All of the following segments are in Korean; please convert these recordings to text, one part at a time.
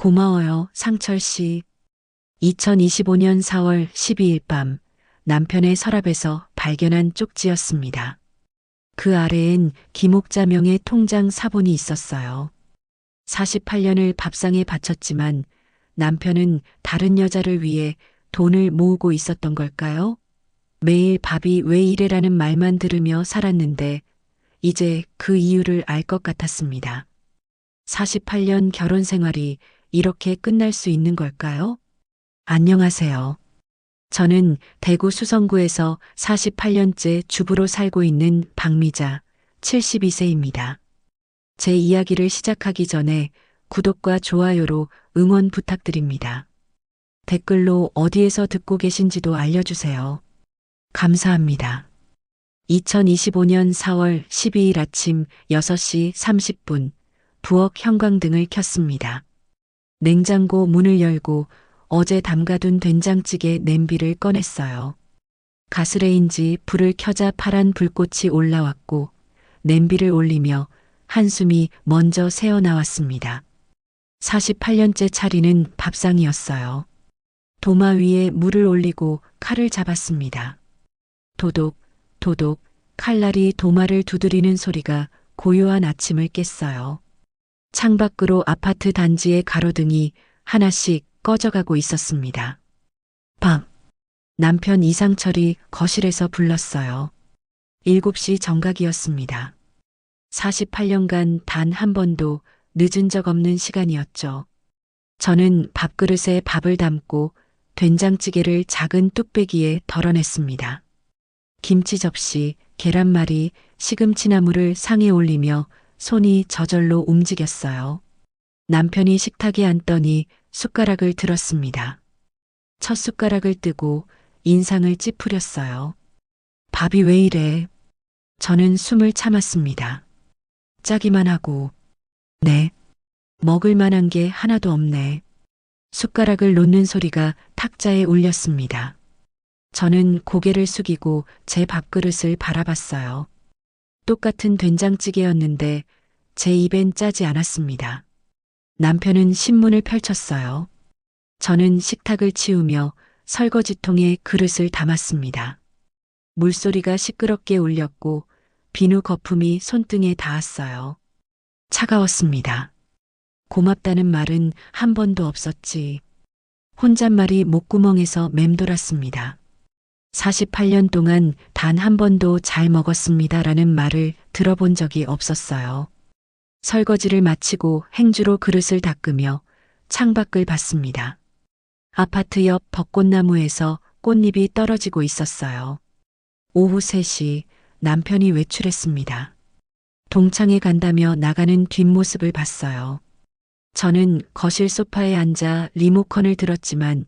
고마워요, 상철 씨. 2025년 4월 12일 밤 남편의 서랍에서 발견한 쪽지였습니다. 그 아래엔 김옥자 명의 통장 사본이 있었어요. 48년을 밥상에 바쳤지만 남편은 다른 여자를 위해 돈을 모으고 있었던 걸까요? 매일 밥이 왜 이래라는 말만 들으며 살았는데 이제 그 이유를 알 것 같았습니다. 48년 결혼 생활이 이렇게 끝날 수 있는 걸까요? 안녕하세요. 저는 대구 수성구에서 48년째 주부로 살고 있는 박미자, 72세입니다. 제 이야기를 시작하기 전에 구독과 좋아요로 응원 부탁드립니다. 댓글로 어디에서 듣고 계신지도 알려주세요. 감사합니다. 2025년 4월 12일 아침 6시 30분 부엌 형광등을 켰습니다. 냉장고 문을 열고 어제 담가둔 된장찌개 냄비를 꺼냈어요. 가스레인지 불을 켜자 파란 불꽃이 올라왔고 냄비를 올리며 한숨이 먼저 새어나왔습니다. 48년째 차리는 밥상이었어요. 도마 위에 물을 올리고 칼을 잡았습니다. 도독, 도독, 칼날이 도마를 두드리는 소리가 고요한 아침을 깼어요. 창밖으로 아파트 단지의 가로등이 하나씩 꺼져가고 있었습니다. 밤, 남편 이상철이 거실에서 불렀어요. 7시 정각이었습니다. 48년간 단 한 번도 늦은 적 없는 시간이었죠. 저는 밥그릇에 밥을 담고 된장찌개를 작은 뚝배기에 덜어냈습니다. 김치 접시, 계란말이, 시금치나물을 상에 올리며 손이 저절로 움직였어요. 남편이 식탁에 앉더니 숟가락을 들었습니다. 첫 숟가락을 뜨고 인상을 찌푸렸어요. 밥이 왜 이래? 저는 숨을 참았습니다. 짜기만 하고, 네, 먹을 만한 게 하나도 없네. 숟가락을 놓는 소리가 탁자에 울렸습니다. 저는 고개를 숙이고 제 밥그릇을 바라봤어요. 똑같은 된장찌개였는데 제 입엔 짜지 않았습니다. 남편은 신문을 펼쳤어요. 저는 식탁을 치우며 설거지통에 그릇을 담았습니다. 물소리가 시끄럽게 울렸고 비누 거품이 손등에 닿았어요. 차가웠습니다. 고맙다는 말은 한 번도 없었지. 혼잣말이 목구멍에서 맴돌았습니다. 48년 동안 단 한 번도 잘 먹었습니다라는 말을 들어본 적이 없었어요. 설거지를 마치고 행주로 그릇을 닦으며 창밖을 봤습니다. 아파트 옆 벚꽃나무에서 꽃잎이 떨어지고 있었어요. 오후 3시 남편이 외출했습니다. 동창회 간다며 나가는 뒷모습을 봤어요. 저는 거실 소파에 앉아 리모컨을 들었지만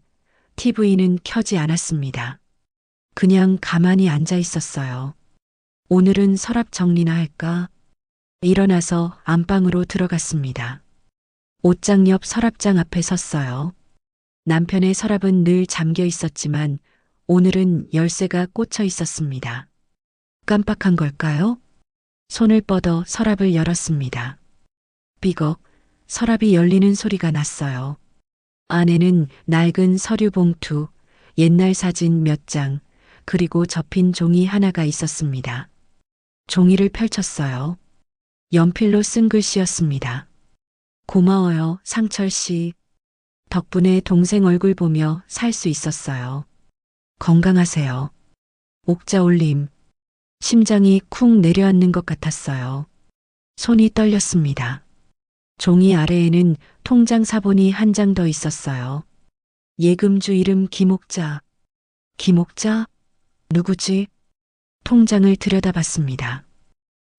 TV는 켜지 않았습니다. 그냥 가만히 앉아 있었어요. 오늘은 서랍 정리나 할까? 일어나서 안방으로 들어갔습니다. 옷장 옆 서랍장 앞에 섰어요. 남편의 서랍은 늘 잠겨 있었지만 오늘은 열쇠가 꽂혀 있었습니다. 깜빡한 걸까요? 손을 뻗어 서랍을 열었습니다. 삐걱, 서랍이 열리는 소리가 났어요. 안에는 낡은 서류 봉투, 옛날 사진 몇 장, 그리고 접힌 종이 하나가 있었습니다. 종이를 펼쳤어요. 연필로 쓴 글씨였습니다. 고마워요, 상철 씨. 덕분에 동생 얼굴 보며 살 수 있었어요. 건강하세요. 옥자 올림. 심장이 쿵 내려앉는 것 같았어요. 손이 떨렸습니다. 종이 아래에는 통장 사본이 한 장 더 있었어요. 예금주 이름 김옥자. 김옥자? 누구지? 통장을 들여다봤습니다.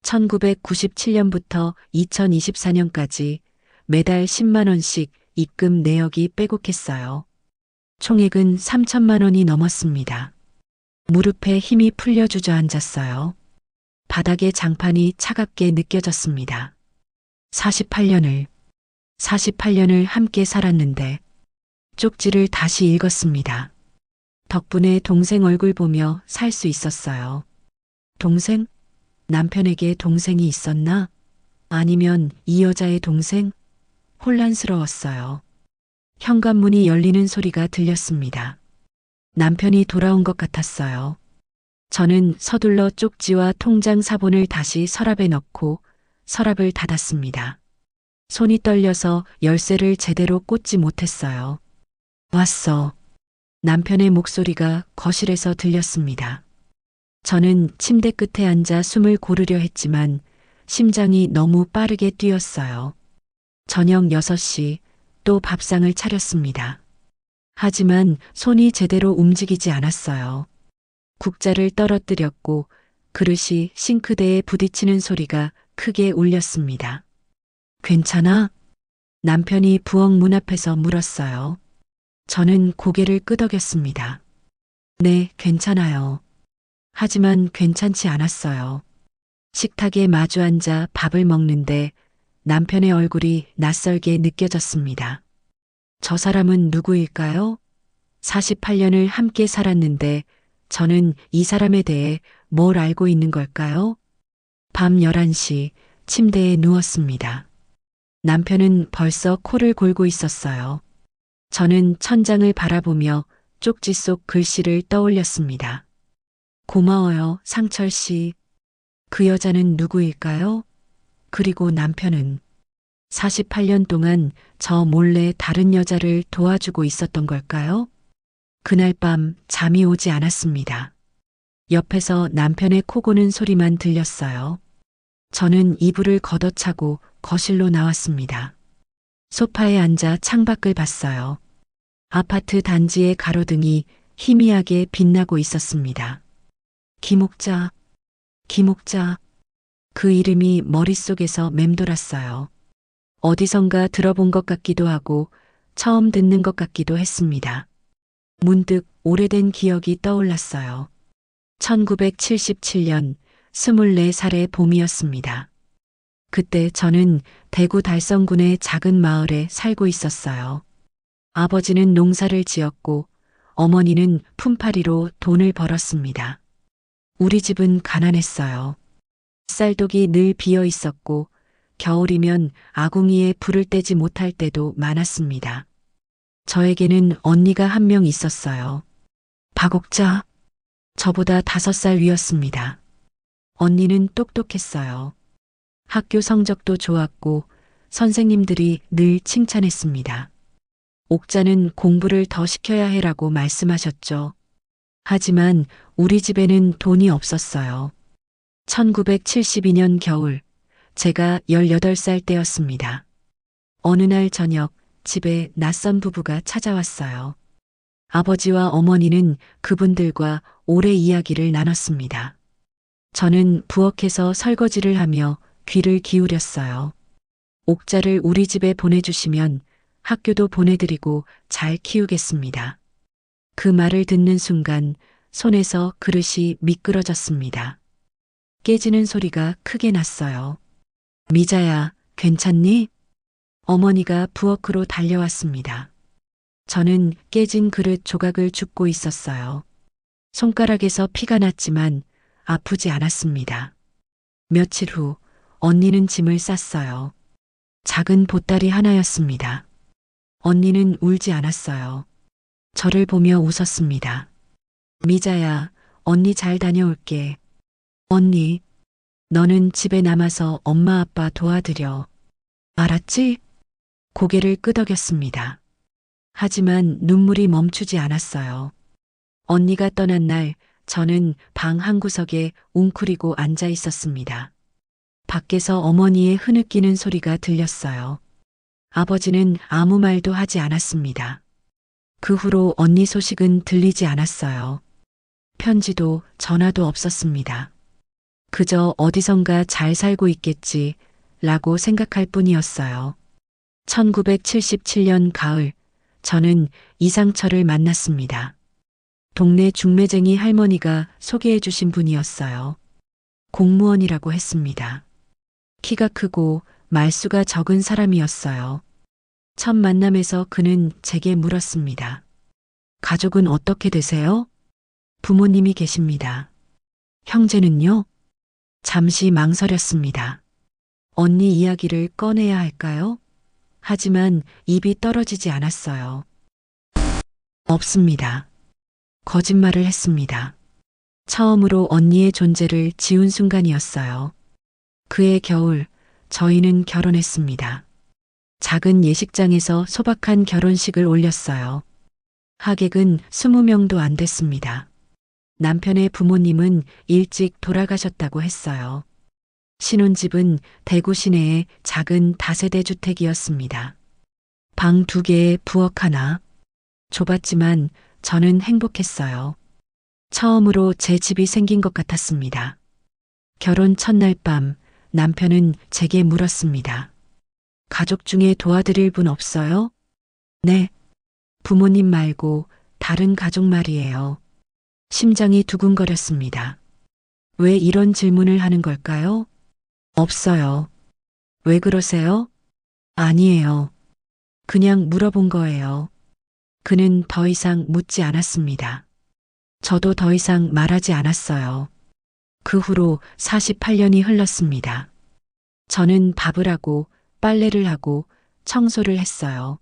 1997년부터 2024년까지 매달 10만 원씩 입금 내역이 빼곡했어요. 총액은 3천만 원이 넘었습니다. 무릎에 힘이 풀려 주저앉았어요. 바닥의 장판이 차갑게 느껴졌습니다. 48년을 함께 살았는데 쪽지를 다시 읽었습니다. 덕분에 동생 얼굴 보며 살 수 있었어요. 동생? 남편에게 동생이 있었나? 아니면 이 여자의 동생? 혼란스러웠어요. 현관문이 열리는 소리가 들렸습니다. 남편이 돌아온 것 같았어요. 저는 서둘러 쪽지와 통장 사본을 다시 서랍에 넣고 서랍을 닫았습니다. 손이 떨려서 열쇠를 제대로 꽂지 못했어요. 왔어. 남편의 목소리가 거실에서 들렸습니다. 저는 침대 끝에 앉아 숨을 고르려 했지만 심장이 너무 빠르게 뛰었어요. 저녁 6시 또 밥상을 차렸습니다. 하지만 손이 제대로 움직이지 않았어요. 국자를 떨어뜨렸고 그릇이 싱크대에 부딪히는 소리가 크게 울렸습니다. 괜찮아? 남편이 부엌 문 앞에서 물었어요. 저는 고개를 끄덕였습니다. 네, 괜찮아요. 하지만 괜찮지 않았어요. 식탁에 마주 앉아 밥을 먹는데 남편의 얼굴이 낯설게 느껴졌습니다. 저 사람은 누구일까요? 48년을 함께 살았는데 저는 이 사람에 대해 뭘 알고 있는 걸까요? 밤 11시 침대에 누웠습니다. 남편은 벌써 코를 골고 있었어요. 저는 천장을 바라보며 쪽지 속 글씨를 떠올렸습니다. 고마워요, 상철 씨. 그 여자는 누구일까요? 그리고 남편은 48년 동안 저 몰래 다른 여자를 도와주고 있었던 걸까요? 그날 밤 잠이 오지 않았습니다. 옆에서 남편의 코 고는 소리만 들렸어요. 저는 이불을 걷어차고 거실로 나왔습니다. 소파에 앉아 창밖을 봤어요. 아파트 단지의 가로등이 희미하게 빛나고 있었습니다. 김옥자, 김옥자. 그 이름이 머릿속에서 맴돌았어요. 어디선가 들어본 것 같기도 하고 처음 듣는 것 같기도 했습니다. 문득 오래된 기억이 떠올랐어요. 1977년 24살의 봄이었습니다. 그때 저는 대구 달성군의 작은 마을에 살고 있었어요. 아버지는 농사를 지었고 어머니는 품팔이로 돈을 벌었습니다. 우리 집은 가난했어요. 쌀독이 늘 비어 있었고 겨울이면 아궁이에 불을 떼지 못할 때도 많았습니다. 저에게는 언니가 한 명 있었어요. 박옥자. 저보다 5살 위였습니다. 언니는 똑똑했어요. 학교 성적도 좋았고 선생님들이 늘 칭찬했습니다. 옥자는 공부를 더 시켜야 해라고 말씀하셨죠. 하지만 우리 집에는 돈이 없었어요. 1972년 겨울, 제가 18살 때였습니다. 어느 날 저녁, 집에 낯선 부부가 찾아왔어요. 아버지와 어머니는 그분들과 오래 이야기를 나눴습니다. 저는 부엌에서 설거지를 하며 귀를 기울였어요. 옥자를 우리 집에 보내주시면 학교도 보내드리고 잘 키우겠습니다. 그 말을 듣는 순간 손에서 그릇이 미끄러졌습니다. 깨지는 소리가 크게 났어요. 미자야, 괜찮니? 어머니가 부엌으로 달려왔습니다. 저는 깨진 그릇 조각을 줍고 있었어요. 손가락에서 피가 났지만 아프지 않았습니다. 며칠 후 언니는 짐을 쌌어요. 작은 보따리 하나였습니다. 언니는 울지 않았어요. 저를 보며 웃었습니다. 미자야, 언니 잘 다녀올게. 언니, 너는 집에 남아서 엄마 아빠 도와드려. 알았지? 고개를 끄덕였습니다. 하지만 눈물이 멈추지 않았어요. 언니가 떠난 날 저는 방 한구석에 웅크리고 앉아 있었습니다. 밖에서 어머니의 흐느끼는 소리가 들렸어요. 아버지는 아무 말도 하지 않았습니다. 그 후로 언니 소식은 들리지 않았어요. 편지도 전화도 없었습니다. 그저 어디선가 잘 살고 있겠지 라고 생각할 뿐이었어요. 1977년 가을, 저는 이상철을 만났습니다. 동네 중매쟁이 할머니가 소개해 주신 분이었어요. 공무원이라고 했습니다. 키가 크고 말수가 적은 사람이었어요. 첫 만남에서 그는 제게 물었습니다. 가족은 어떻게 되세요? 부모님이 계십니다. 형제는요? 잠시 망설였습니다. 언니 이야기를 꺼내야 할까요? 하지만 입이 떨어지지 않았어요. 없습니다. 거짓말을 했습니다. 처음으로 언니의 존재를 지운 순간이었어요. 그해 겨울, 저희는 결혼했습니다. 작은 예식장에서 소박한 결혼식을 올렸어요. 하객은 20명도 안 됐습니다. 남편의 부모님은 일찍 돌아가셨다고 했어요. 신혼집은 대구 시내의 작은 다세대 주택이었습니다. 방 2개에 부엌 하나. 좁았지만 저는 행복했어요. 처음으로 제 집이 생긴 것 같았습니다. 결혼 첫날 밤 남편은 제게 물었습니다. 가족 중에 도와드릴 분 없어요? 네. 부모님 말고 다른 가족 말이에요. 심장이 두근거렸습니다. 왜 이런 질문을 하는 걸까요? 없어요. 왜 그러세요? 아니에요. 그냥 물어본 거예요. 그는 더 이상 묻지 않았습니다. 저도 더 이상 말하지 않았어요. 그 후로 48년이 흘렀습니다. 저는 밥을 하고 빨래를 하고 청소를 했어요.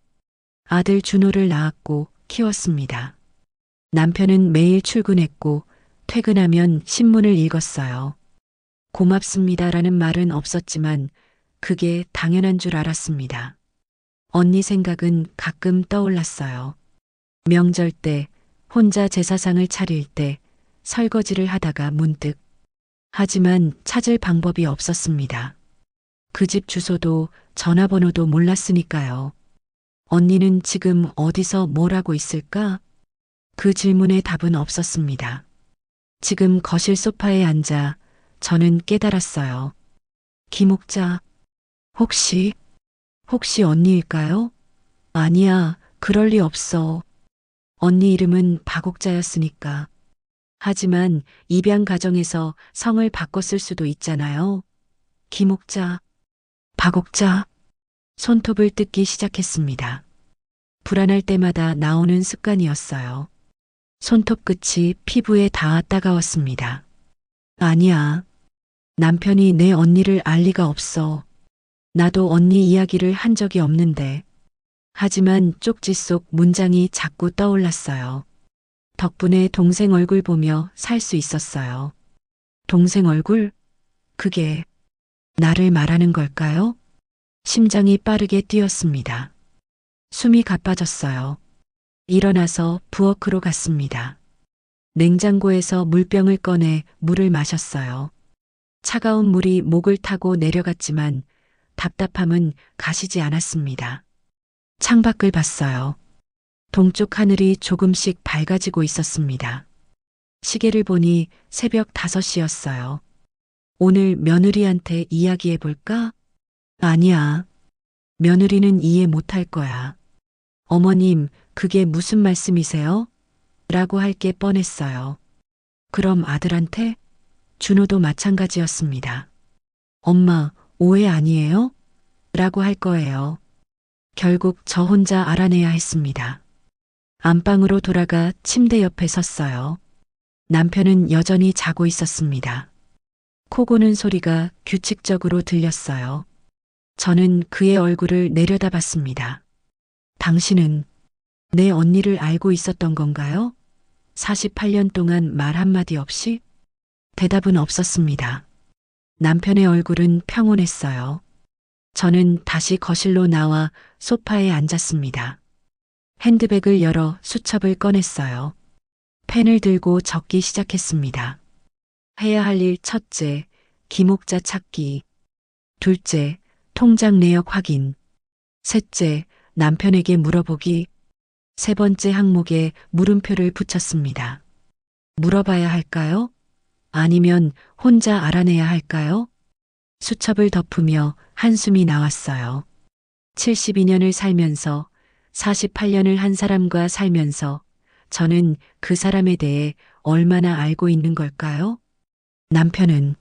아들 준호를 낳았고 키웠습니다. 남편은 매일 출근했고 퇴근하면 신문을 읽었어요. 고맙습니다라는 말은 없었지만 그게 당연한 줄 알았습니다. 언니 생각은 가끔 떠올랐어요. 명절 때, 혼자 제사상을 차릴 때, 설거지를 하다가 문득. 하지만 찾을 방법이 없었습니다. 그 집 주소도 전화번호도 몰랐으니까요. 언니는 지금 어디서 뭘 하고 있을까? 그 질문에 답은 없었습니다. 지금 거실 소파에 앉아 저는 깨달았어요. 김옥자, 혹시 언니일까요? 아니야, 그럴 리 없어. 언니 이름은 박옥자였으니까. 하지만 입양 가정에서 성을 바꿨을 수도 있잖아요. 김옥자, 박옥자. 손톱을 뜯기 시작했습니다. 불안할 때마다 나오는 습관이었어요. 손톱 끝이 피부에 닿아 따가웠습니다. 아니야. 남편이 내 언니를 알 리가 없어. 나도 언니 이야기를 한 적이 없는데. 하지만 쪽지 속 문장이 자꾸 떠올랐어요. 덕분에 동생 얼굴 보며 살 수 있었어요. 동생 얼굴? 그게 나를 말하는 걸까요? 심장이 빠르게 뛰었습니다. 숨이 가빠졌어요. 일어나서 부엌으로 갔습니다. 냉장고에서 물병을 꺼내 물을 마셨어요. 차가운 물이 목을 타고 내려갔지만 답답함은 가시지 않았습니다. 창밖을 봤어요. 동쪽 하늘이 조금씩 밝아지고 있었습니다. 시계를 보니 새벽 5시였어요. 오늘 며느리한테 이야기해 볼까? 아니야. 며느리는 이해 못할 거야. 어머님, 그게 무슨 말씀이세요? 라고 할 게 뻔했어요. 그럼 아들한테? 준호도 마찬가지였습니다. 엄마, 오해 아니에요? 라고 할 거예요. 결국 저 혼자 알아내야 했습니다. 안방으로 돌아가 침대 옆에 섰어요. 남편은 여전히 자고 있었습니다. 코 고는 소리가 규칙적으로 들렸어요. 저는 그의 얼굴을 내려다봤습니다. 당신은 내 언니를 알고 있었던 건가요? 48년 동안 말 한마디 없이? 대답은 없었습니다. 남편의 얼굴은 평온했어요. 저는 다시 거실로 나와 소파에 앉았습니다. 핸드백을 열어 수첩을 꺼냈어요. 펜을 들고 적기 시작했습니다. 해야 할 일 첫째, 김옥자 찾기. 둘째, 통장 내역 확인. 셋째, 남편에게 물어보기. 세 번째 항목에 물음표를 붙였습니다. 물어봐야 할까요? 아니면 혼자 알아내야 할까요? 수첩을 덮으며 한숨이 나왔어요. 72년을 살면서 48년을 한 사람과 살면서 저는 그 사람에 대해 얼마나 알고 있는 걸까요? 남편은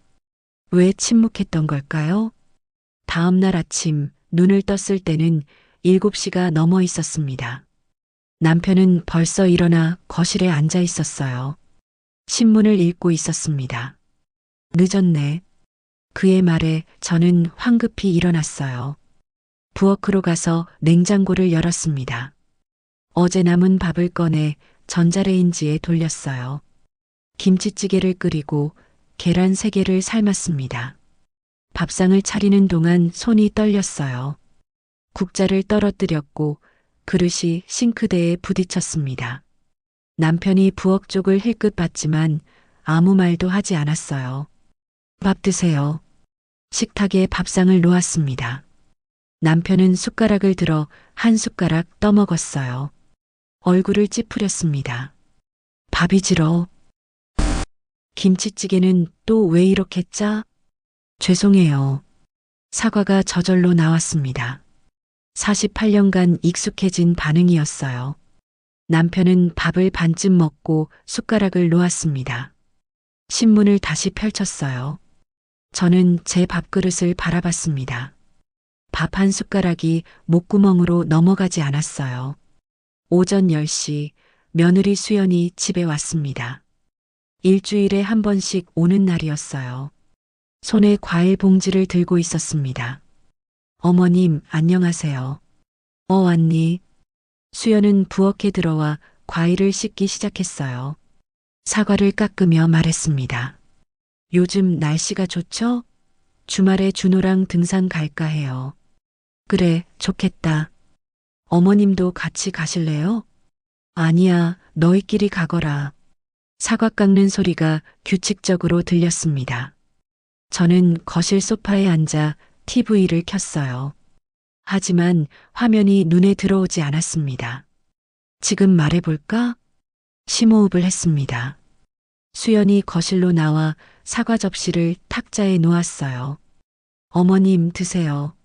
왜 침묵했던 걸까요? 다음 날 아침 눈을 떴을 때는 7시가 넘어 있었습니다. 남편은 벌써 일어나 거실에 앉아 있었어요. 신문을 읽고 있었습니다. 늦었네. 그의 말에 저는 황급히 일어났어요. 부엌으로 가서 냉장고를 열었습니다. 어제 남은 밥을 꺼내 전자레인지에 돌렸어요. 김치찌개를 끓이고 계란 3개를 삶았습니다. 밥상을 차리는 동안 손이 떨렸어요. 국자를 떨어뜨렸고 그릇이 싱크대에 부딪혔습니다. 남편이 부엌 쪽을 힐끗 봤지만 아무 말도 하지 않았어요. 밥 드세요. 식탁에 밥상을 놓았습니다. 남편은 숟가락을 들어 한 숟가락 떠먹었어요. 얼굴을 찌푸렸습니다. 밥이 질어. 김치찌개는 또 왜 이렇게 짜? 죄송해요. 사과가 저절로 나왔습니다. 48년간 익숙해진 반응이었어요. 남편은 밥을 반쯤 먹고 숟가락을 놓았습니다. 신문을 다시 펼쳤어요. 저는 제 밥그릇을 바라봤습니다. 밥 한 숟가락이 목구멍으로 넘어가지 않았어요. 오전 10시 며느리 수연이 집에 왔습니다. 일주일에 한 번씩 오는 날이었어요. 손에 과일 봉지를 들고 있었습니다. 어머님, 안녕하세요. 왔니? 수연은 부엌에 들어와 과일을 씻기 시작했어요. 사과를 깎으며 말했습니다. 요즘 날씨가 좋죠? 주말에 준호랑 등산 갈까 해요. 그래, 좋겠다. 어머님도 같이 가실래요? 아니야, 너희끼리 가거라. 사과 깎는 소리가 규칙적으로 들렸습니다. 저는 거실 소파에 앉아 TV를 켰어요. 하지만 화면이 눈에 들어오지 않았습니다. 지금 말해볼까? 심호흡을 했습니다. 수연이 거실로 나와 사과 접시를 탁자에 놓았어요. 어머님 드세요.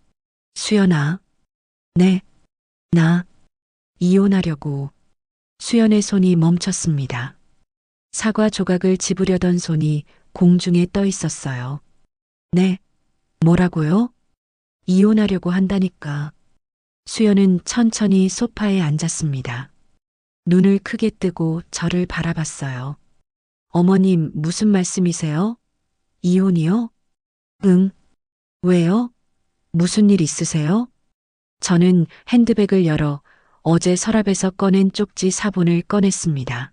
수연아. 네. 나 이혼하려고. 수연의 손이 멈췄습니다. 사과 조각을 집으려던 손이 공중에 떠 있었어요. 네. 뭐라고요? 이혼하려고 한다니까. 수연은 천천히 소파에 앉았습니다. 눈을 크게 뜨고 저를 바라봤어요. 어머님, 무슨 말씀이세요? 이혼이요? 응. 왜요? 무슨 일 있으세요? 저는 핸드백을 열어 어제 서랍에서 꺼낸 쪽지 4본을 꺼냈습니다.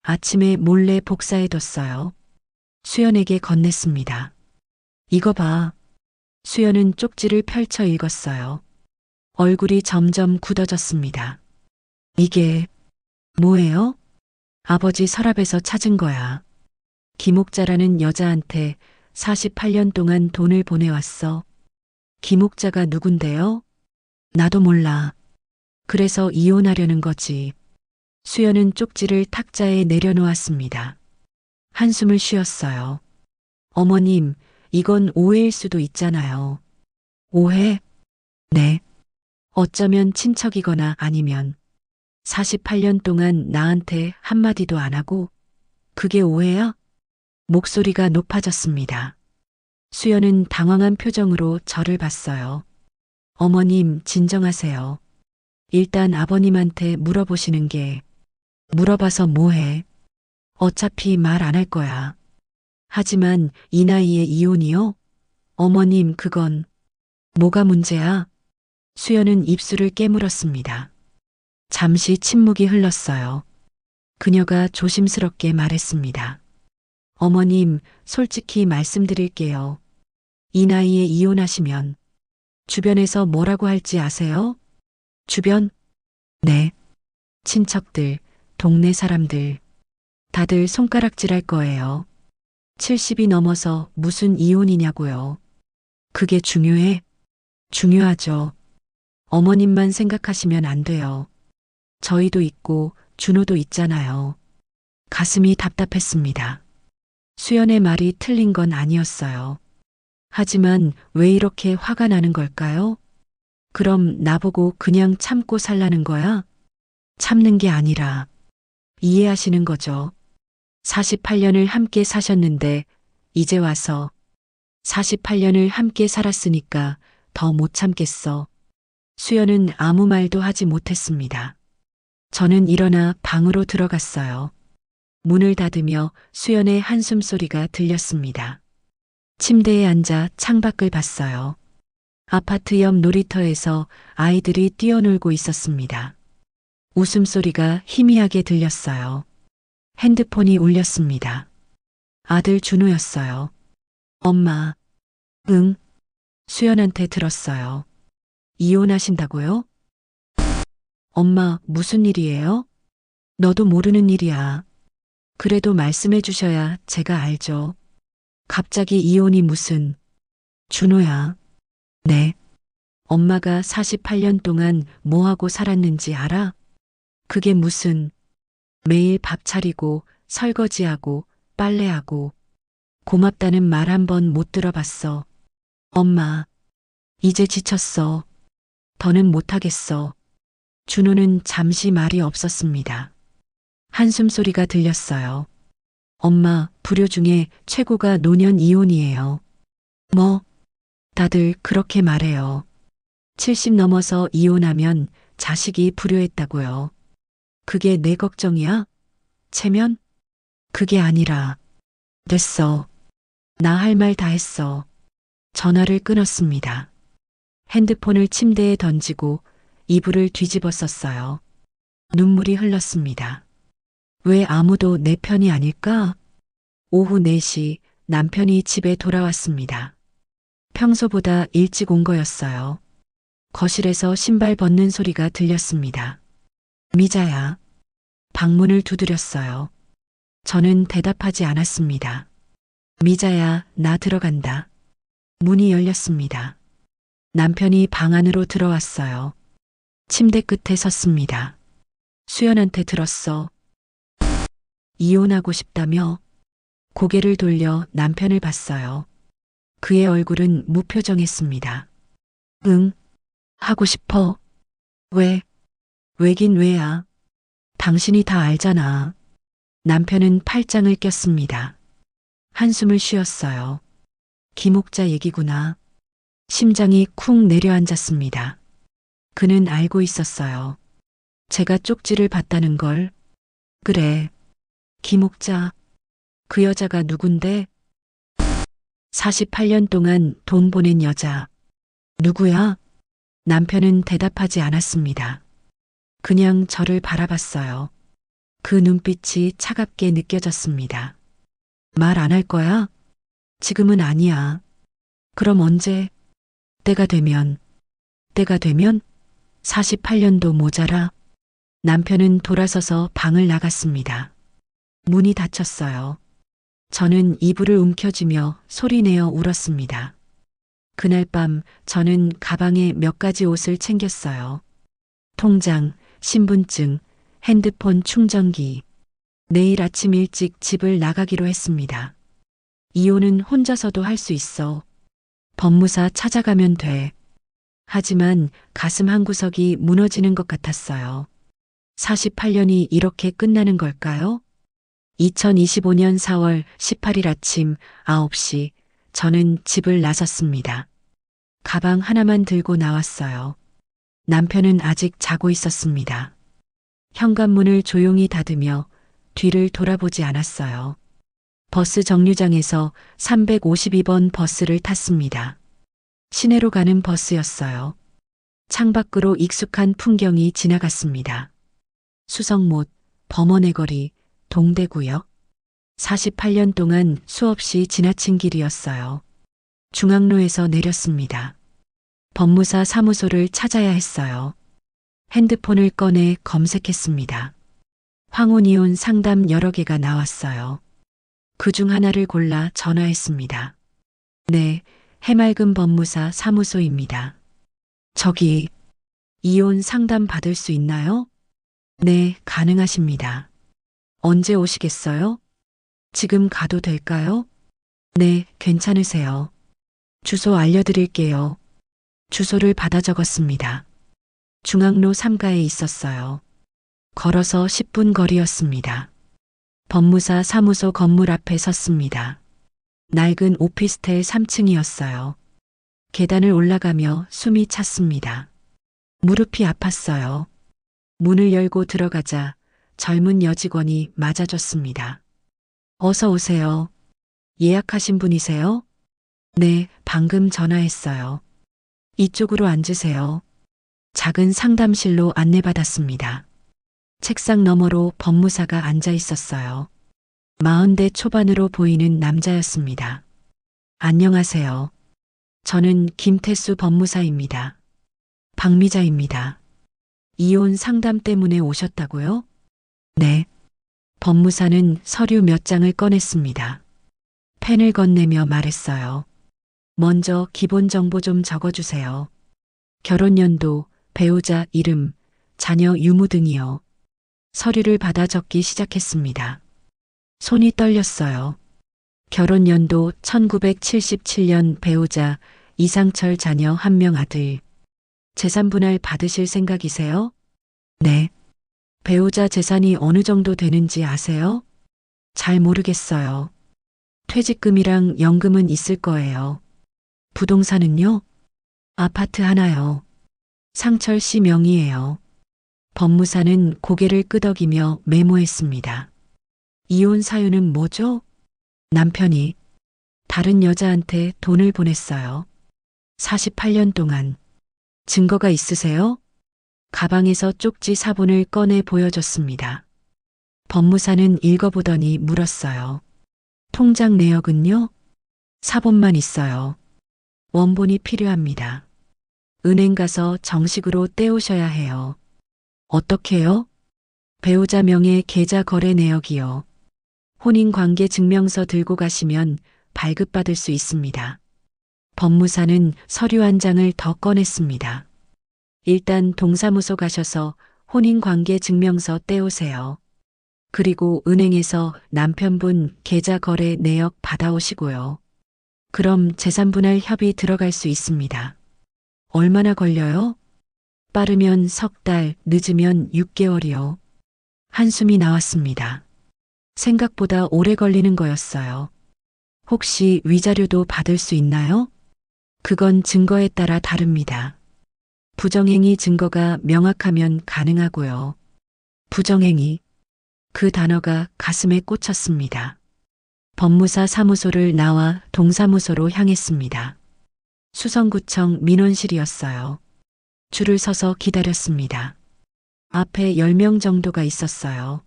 아침에 몰래 복사해뒀어요. 수연에게 건넸습니다. 이거 봐. 수연은 쪽지를 펼쳐 읽었어요. 얼굴이 점점 굳어졌습니다. 이게 뭐예요? 아버지 서랍에서 찾은 거야. 김옥자라는 여자한테 48년 동안 돈을 보내왔어. 김옥자가 누군데요? 나도 몰라. 그래서 이혼하려는 거지. 수연은 쪽지를 탁자에 내려놓았습니다. 한숨을 쉬었어요. 어머님, 이건 오해일 수도 있잖아요. 오해? 네. 어쩌면 친척이거나 아니면 48년 동안 나한테 한마디도 안 하고 그게 오해야? 목소리가 높아졌습니다. 수연은 당황한 표정으로 저를 봤어요. 어머님, 진정하세요. 일단 아버님한테 물어보시는 게 물어봐서 뭐해? 어차피 말 안 할 거야. 하지만 이 나이에 이혼이요? 어머님, 그건 뭐가 문제야? 수연은 입술을 깨물었습니다. 잠시 침묵이 흘렀어요. 그녀가 조심스럽게 말했습니다. 어머님, 솔직히 말씀드릴게요. 이 나이에 이혼하시면 주변에서 뭐라고 할지 아세요? 주변? 네. 친척들, 동네 사람들. 다들 손가락질 할 거예요. 70이 넘어서 무슨 이혼이냐고요. 그게 중요해? 중요하죠. 어머님만 생각하시면 안 돼요. 저희도 있고 준호도 있잖아요. 가슴이 답답했습니다. 수연의 말이 틀린 건 아니었어요. 하지만 왜 이렇게 화가 나는 걸까요? 그럼 나보고 그냥 참고 살라는 거야? 참는 게 아니라 이해하시는 거죠. 48년을 함께 사셨는데 이제 와서 48년을 함께 살았으니까 더 못 참겠어. 수연은 아무 말도 하지 못했습니다. 저는 일어나 방으로 들어갔어요. 문을 닫으며 수연의 한숨 소리가 들렸습니다. 침대에 앉아 창밖을 봤어요. 아파트 옆 놀이터에서 아이들이 뛰어놀고 있었습니다. 웃음소리가 희미하게 들렸어요. 핸드폰이 울렸습니다. 아들 준호였어요. 엄마. 응. 수연한테 들었어요. 이혼하신다고요? 엄마, 무슨 일이에요? 너도 모르는 일이야. 그래도 말씀해 주셔야 제가 알죠. 갑자기 이혼이 무슨. 준호야. 네. 엄마가 48년 동안 뭐하고 살았는지 알아? 그게 무슨. 매일 밥 차리고 설거지하고 빨래하고 고맙다는 말 한 번 못 들어봤어. 엄마, 이제 지쳤어. 더는 못하겠어. 준호는 잠시 말이 없었습니다. 한숨 소리가 들렸어요. 엄마, 불효 중에 최고가 노년 이혼이에요. 뭐? 다들 그렇게 말해요. 70 넘어서 이혼하면 자식이 불효했다고요. 그게 내 걱정이야? 체면? 그게 아니라. 됐어. 나 할 말 다 했어. 전화를 끊었습니다. 핸드폰을 침대에 던지고 이불을 뒤집어 썼어요. 눈물이 흘렀습니다. 왜 아무도 내 편이 아닐까? 오후 4시 남편이 집에 돌아왔습니다. 평소보다 일찍 온 거였어요. 거실에서 신발 벗는 소리가 들렸습니다. 미자야. 방문을 두드렸어요. 저는 대답하지 않았습니다. 미자야, 나 들어간다. 문이 열렸습니다. 남편이 방 안으로 들어왔어요. 침대 끝에 섰습니다. 수연한테 들었어. 이혼하고 싶다며? 고개를 돌려 남편을 봤어요. 그의 얼굴은 무표정했습니다. 응, 하고 싶어. 왜? 왜긴 왜야. 당신이 다 알잖아. 남편은 팔짱을 꼈습니다. 한숨을 쉬었어요. 김옥자 얘기구나. 심장이 쿵 내려앉았습니다. 그는 알고 있었어요. 제가 쪽지를 봤다는 걸. 그래. 김옥자. 그 여자가 누군데? 48년 동안 돈 보낸 여자. 누구야? 남편은 대답하지 않았습니다. 그냥 저를 바라봤어요. 그 눈빛이 차갑게 느껴졌습니다. 말 안 할 거야? 지금은 아니야. 그럼 언제? 때가 되면. 때가 되면? 48년도 모자라. 남편은 돌아서서 방을 나갔습니다. 문이 닫혔어요. 저는 이불을 움켜쥐며 소리내어 울었습니다. 그날 밤 저는 가방에 몇 가지 옷을 챙겼어요. 통장, 신분증, 핸드폰 충전기. 내일 아침 일찍 집을 나가기로 했습니다. 이혼은 혼자서도 할 수 있어. 법무사 찾아가면 돼. 하지만 가슴 한구석이 무너지는 것 같았어요. 48년이 이렇게 끝나는 걸까요? 2025년 4월 18일 아침 9시 저는 집을 나섰습니다. 가방 하나만 들고 나왔어요. 남편은 아직 자고 있었습니다. 현관문을 조용히 닫으며 뒤를 돌아보지 않았어요. 버스 정류장에서 352번 버스를 탔습니다. 시내로 가는 버스였어요. 창밖으로 익숙한 풍경이 지나갔습니다. 수성못, 범원의 거리, 동대구역. 48년 동안 수없이 지나친 길이었어요. 중앙로에서 내렸습니다. 법무사 사무소를 찾아야 했어요. 핸드폰을 꺼내 검색했습니다. 황혼이혼 상담 여러 개가 나왔어요. 그중 하나를 골라 전화했습니다. 네, 해맑은 법무사 사무소입니다. 저기, 이혼 상담 받을 수 있나요? 네, 가능하십니다. 언제 오시겠어요? 지금 가도 될까요? 네, 괜찮으세요. 주소 알려드릴게요. 주소를 받아 적었습니다. 중앙로 3가에 있었어요. 걸어서 10분 거리였습니다. 법무사 사무소 건물 앞에 섰습니다. 낡은 오피스텔 3층이었어요. 계단을 올라가며 숨이 찼습니다. 무릎이 아팠어요. 문을 열고 들어가자 젊은 여직원이 맞아줬습니다. 어서 오세요. 예약하신 분이세요? 네, 방금 전화했어요. 이쪽으로 앉으세요. 작은 상담실로 안내받았습니다. 책상 너머로 법무사가 앉아 있었어요. 40대 초반으로 보이는 남자였습니다. 안녕하세요. 저는 김태수 법무사입니다. 박미자입니다. 이혼 상담 때문에 오셨다고요? 네. 법무사는 서류 몇 장을 꺼냈습니다. 펜을 건네며 말했어요. 먼저 기본 정보 좀 적어주세요. 결혼 연도, 배우자 이름, 자녀 유무 등이요. 서류를 받아 적기 시작했습니다. 손이 떨렸어요. 결혼 연도 1977년 배우자 이상철 자녀 1명 아들. 재산 분할 받으실 생각이세요? 네. 배우자 재산이 어느 정도 되는지 아세요? 잘 모르겠어요. 퇴직금이랑 연금은 있을 거예요. 부동산은요? 아파트 하나요. 상철 씨 명의예요. 법무사는 고개를 끄덕이며 메모했습니다. 이혼 사유는 뭐죠? 남편이 다른 여자한테 돈을 보냈어요. 48년 동안. 증거가 있으세요? 가방에서 쪽지 사본을 꺼내 보여줬습니다. 법무사는 읽어보더니 물었어요. 통장 내역은요? 사본만 있어요. 원본이 필요합니다. 은행 가서 정식으로 떼오셔야 해요. 어떻게요? 배우자 명의 계좌 거래 내역이요. 혼인관계 증명서 들고 가시면 발급받을 수 있습니다. 법무사는 서류 한 장을 더 꺼냈습니다. 일단 동사무소 가셔서 혼인관계 증명서 떼오세요. 그리고 은행에서 남편분 계좌 거래 내역 받아오시고요. 그럼 재산분할 협의 들어갈 수 있습니다. 얼마나 걸려요? 빠르면 석 달, 늦으면 6개월이요. 한숨이 나왔습니다. 생각보다 오래 걸리는 거였어요. 혹시 위자료도 받을 수 있나요? 그건 증거에 따라 다릅니다. 부정행위 증거가 명확하면 가능하고요. 부정행위. 그 단어가 가슴에 꽂혔습니다. 법무사 사무소를 나와 동사무소로 향했습니다. 수성구청 민원실이었어요. 줄을 서서 기다렸습니다. 앞에 10명 정도가 있었어요.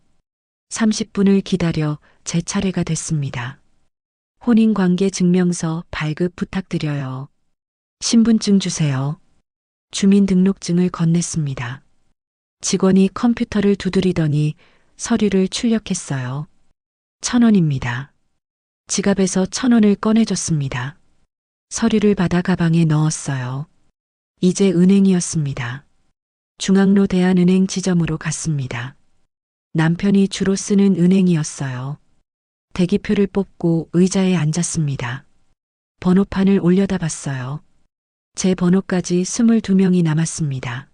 30분을 기다려 제 차례가 됐습니다. 혼인관계 증명서 발급 부탁드려요. 신분증 주세요. 주민등록증을 건넸습니다. 직원이 컴퓨터를 두드리더니 서류를 출력했어요. 1,000원입니다. 지갑에서 1,000원을 꺼내줬습니다. 서류를 받아 가방에 넣었어요. 이제 은행이었습니다. 중앙로 대한은행 지점으로 갔습니다. 남편이 주로 쓰는 은행이었어요. 대기표를 뽑고 의자에 앉았습니다. 번호판을 올려다 봤어요. 제 번호까지 22명이 남았습니다.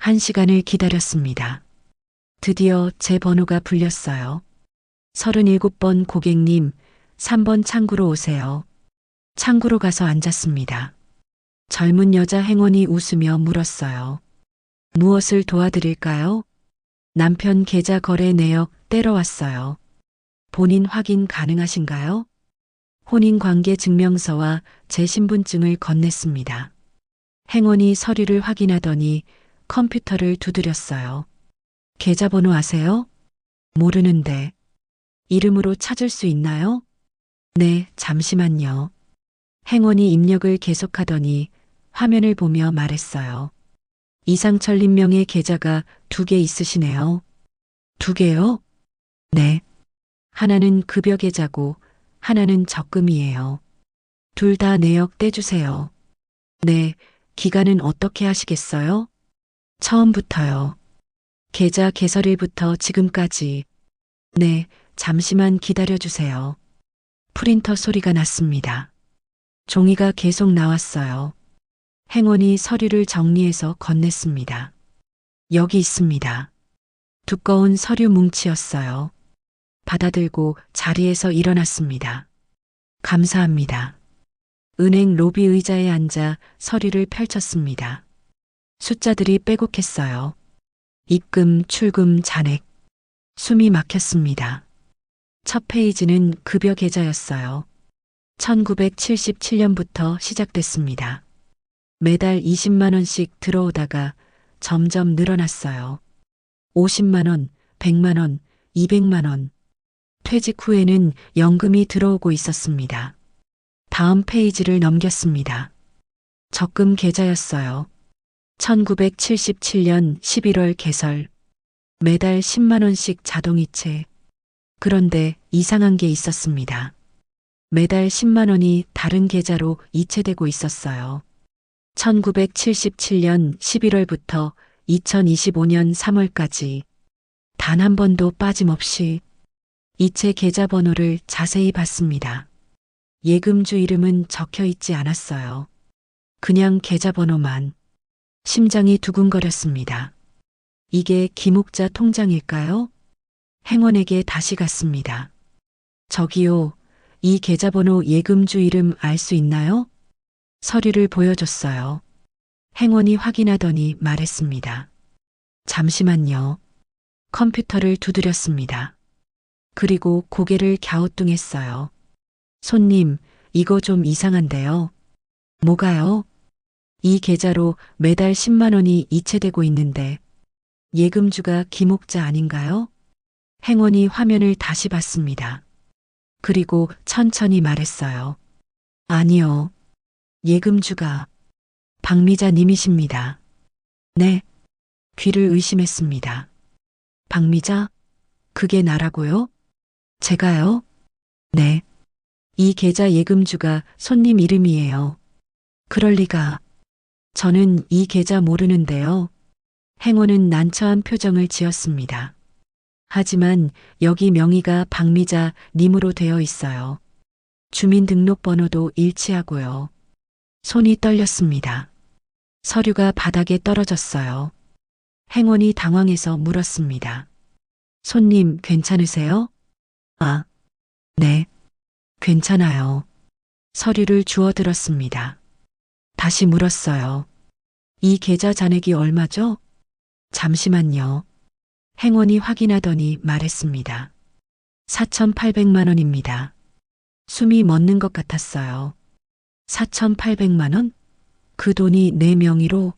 1시간을 기다렸습니다. 드디어 제 번호가 불렸어요. 37번 고객님, 3번 창구로 오세요. 창구로 가서 앉았습니다. 젊은 여자 행원이 웃으며 물었어요. 무엇을 도와드릴까요? 남편 계좌 거래 내역 떼러 왔어요. 본인 확인 가능하신가요? 혼인관계 증명서와 제 신분증을 건넸습니다. 행원이 서류를 확인하더니 컴퓨터를 두드렸어요. 계좌번호 아세요? 모르는데. 이름으로 찾을 수 있나요? 네, 잠시만요. 행원이 입력을 계속하더니 화면을 보며 말했어요. 이상철님 명의 계좌가 2개 있으시네요. 2개요? 네. 하나는 급여 계좌고 하나는 적금이에요. 둘 다 내역 떼주세요. 네, 기간은 어떻게 하시겠어요? 처음부터요. 계좌 개설일부터 지금까지. 네, 잠시만 기다려주세요. 프린터 소리가 났습니다. 종이가 계속 나왔어요. 행원이 서류를 정리해서 건넸습니다. 여기 있습니다. 두꺼운 서류 뭉치였어요. 받아들고 자리에서 일어났습니다. 감사합니다. 은행 로비 의자에 앉아 서류를 펼쳤습니다. 숫자들이 빼곡했어요. 입금, 출금, 잔액. 숨이 막혔습니다. 첫 페이지는 급여 계좌였어요. 1977년부터 시작됐습니다. 매달 20만 원씩 들어오다가 점점 늘어났어요. 50만 원, 100만 원, 200만 원. 퇴직 후에는 연금이 들어오고 있었습니다. 다음 페이지를 넘겼습니다. 적금 계좌였어요. 1977년 11월 개설. 매달 10만 원씩 자동이체. 그런데 이상한 게 있었습니다. 매달 10만 원이 다른 계좌로 이체되고 있었어요. 1977년 11월부터 2025년 3월까지 단 한 번도 빠짐없이 이체 계좌 번호를 자세히 봤습니다. 예금주 이름은 적혀 있지 않았어요. 그냥 계좌 번호만. 심장이 두근거렸습니다. 이게 김옥자 통장일까요? 행원에게 다시 갔습니다. 저기요, 이 계좌번호 예금주 이름 알 수 있나요? 서류를 보여줬어요. 행원이 확인하더니 말했습니다. 잠시만요. 컴퓨터를 두드렸습니다. 그리고 고개를 갸우뚱했어요. 손님, 이거 좀 이상한데요. 뭐가요? 이 계좌로 매달 10만 원이 이체되고 있는데 예금주가 김옥자 아닌가요? 행원이 화면을 다시 봤습니다. 그리고 천천히 말했어요. 아니요. 예금주가 박미자 님이십니다. 네. 귀를 의심했습니다. 박미자? 그게 나라고요? 제가요? 네. 이 계좌 예금주가 손님 이름이에요. 그럴 리가. 저는 이 계좌 모르는데요. 행원은 난처한 표정을 지었습니다. 하지만 여기 명의가 박미자 님으로 되어 있어요. 주민등록번호도 일치하고요. 손이 떨렸습니다. 서류가 바닥에 떨어졌어요. 행원이 당황해서 물었습니다. 손님 괜찮으세요? 아, 네. 괜찮아요. 서류를 주워들었습니다. 다시 물었어요. 이 계좌 잔액이 얼마죠? 잠시만요. 행원이 확인하더니 말했습니다. 4,800만 원입니다. 숨이 멎는 것 같았어요. 4,800만 원? 그 돈이 내 명의로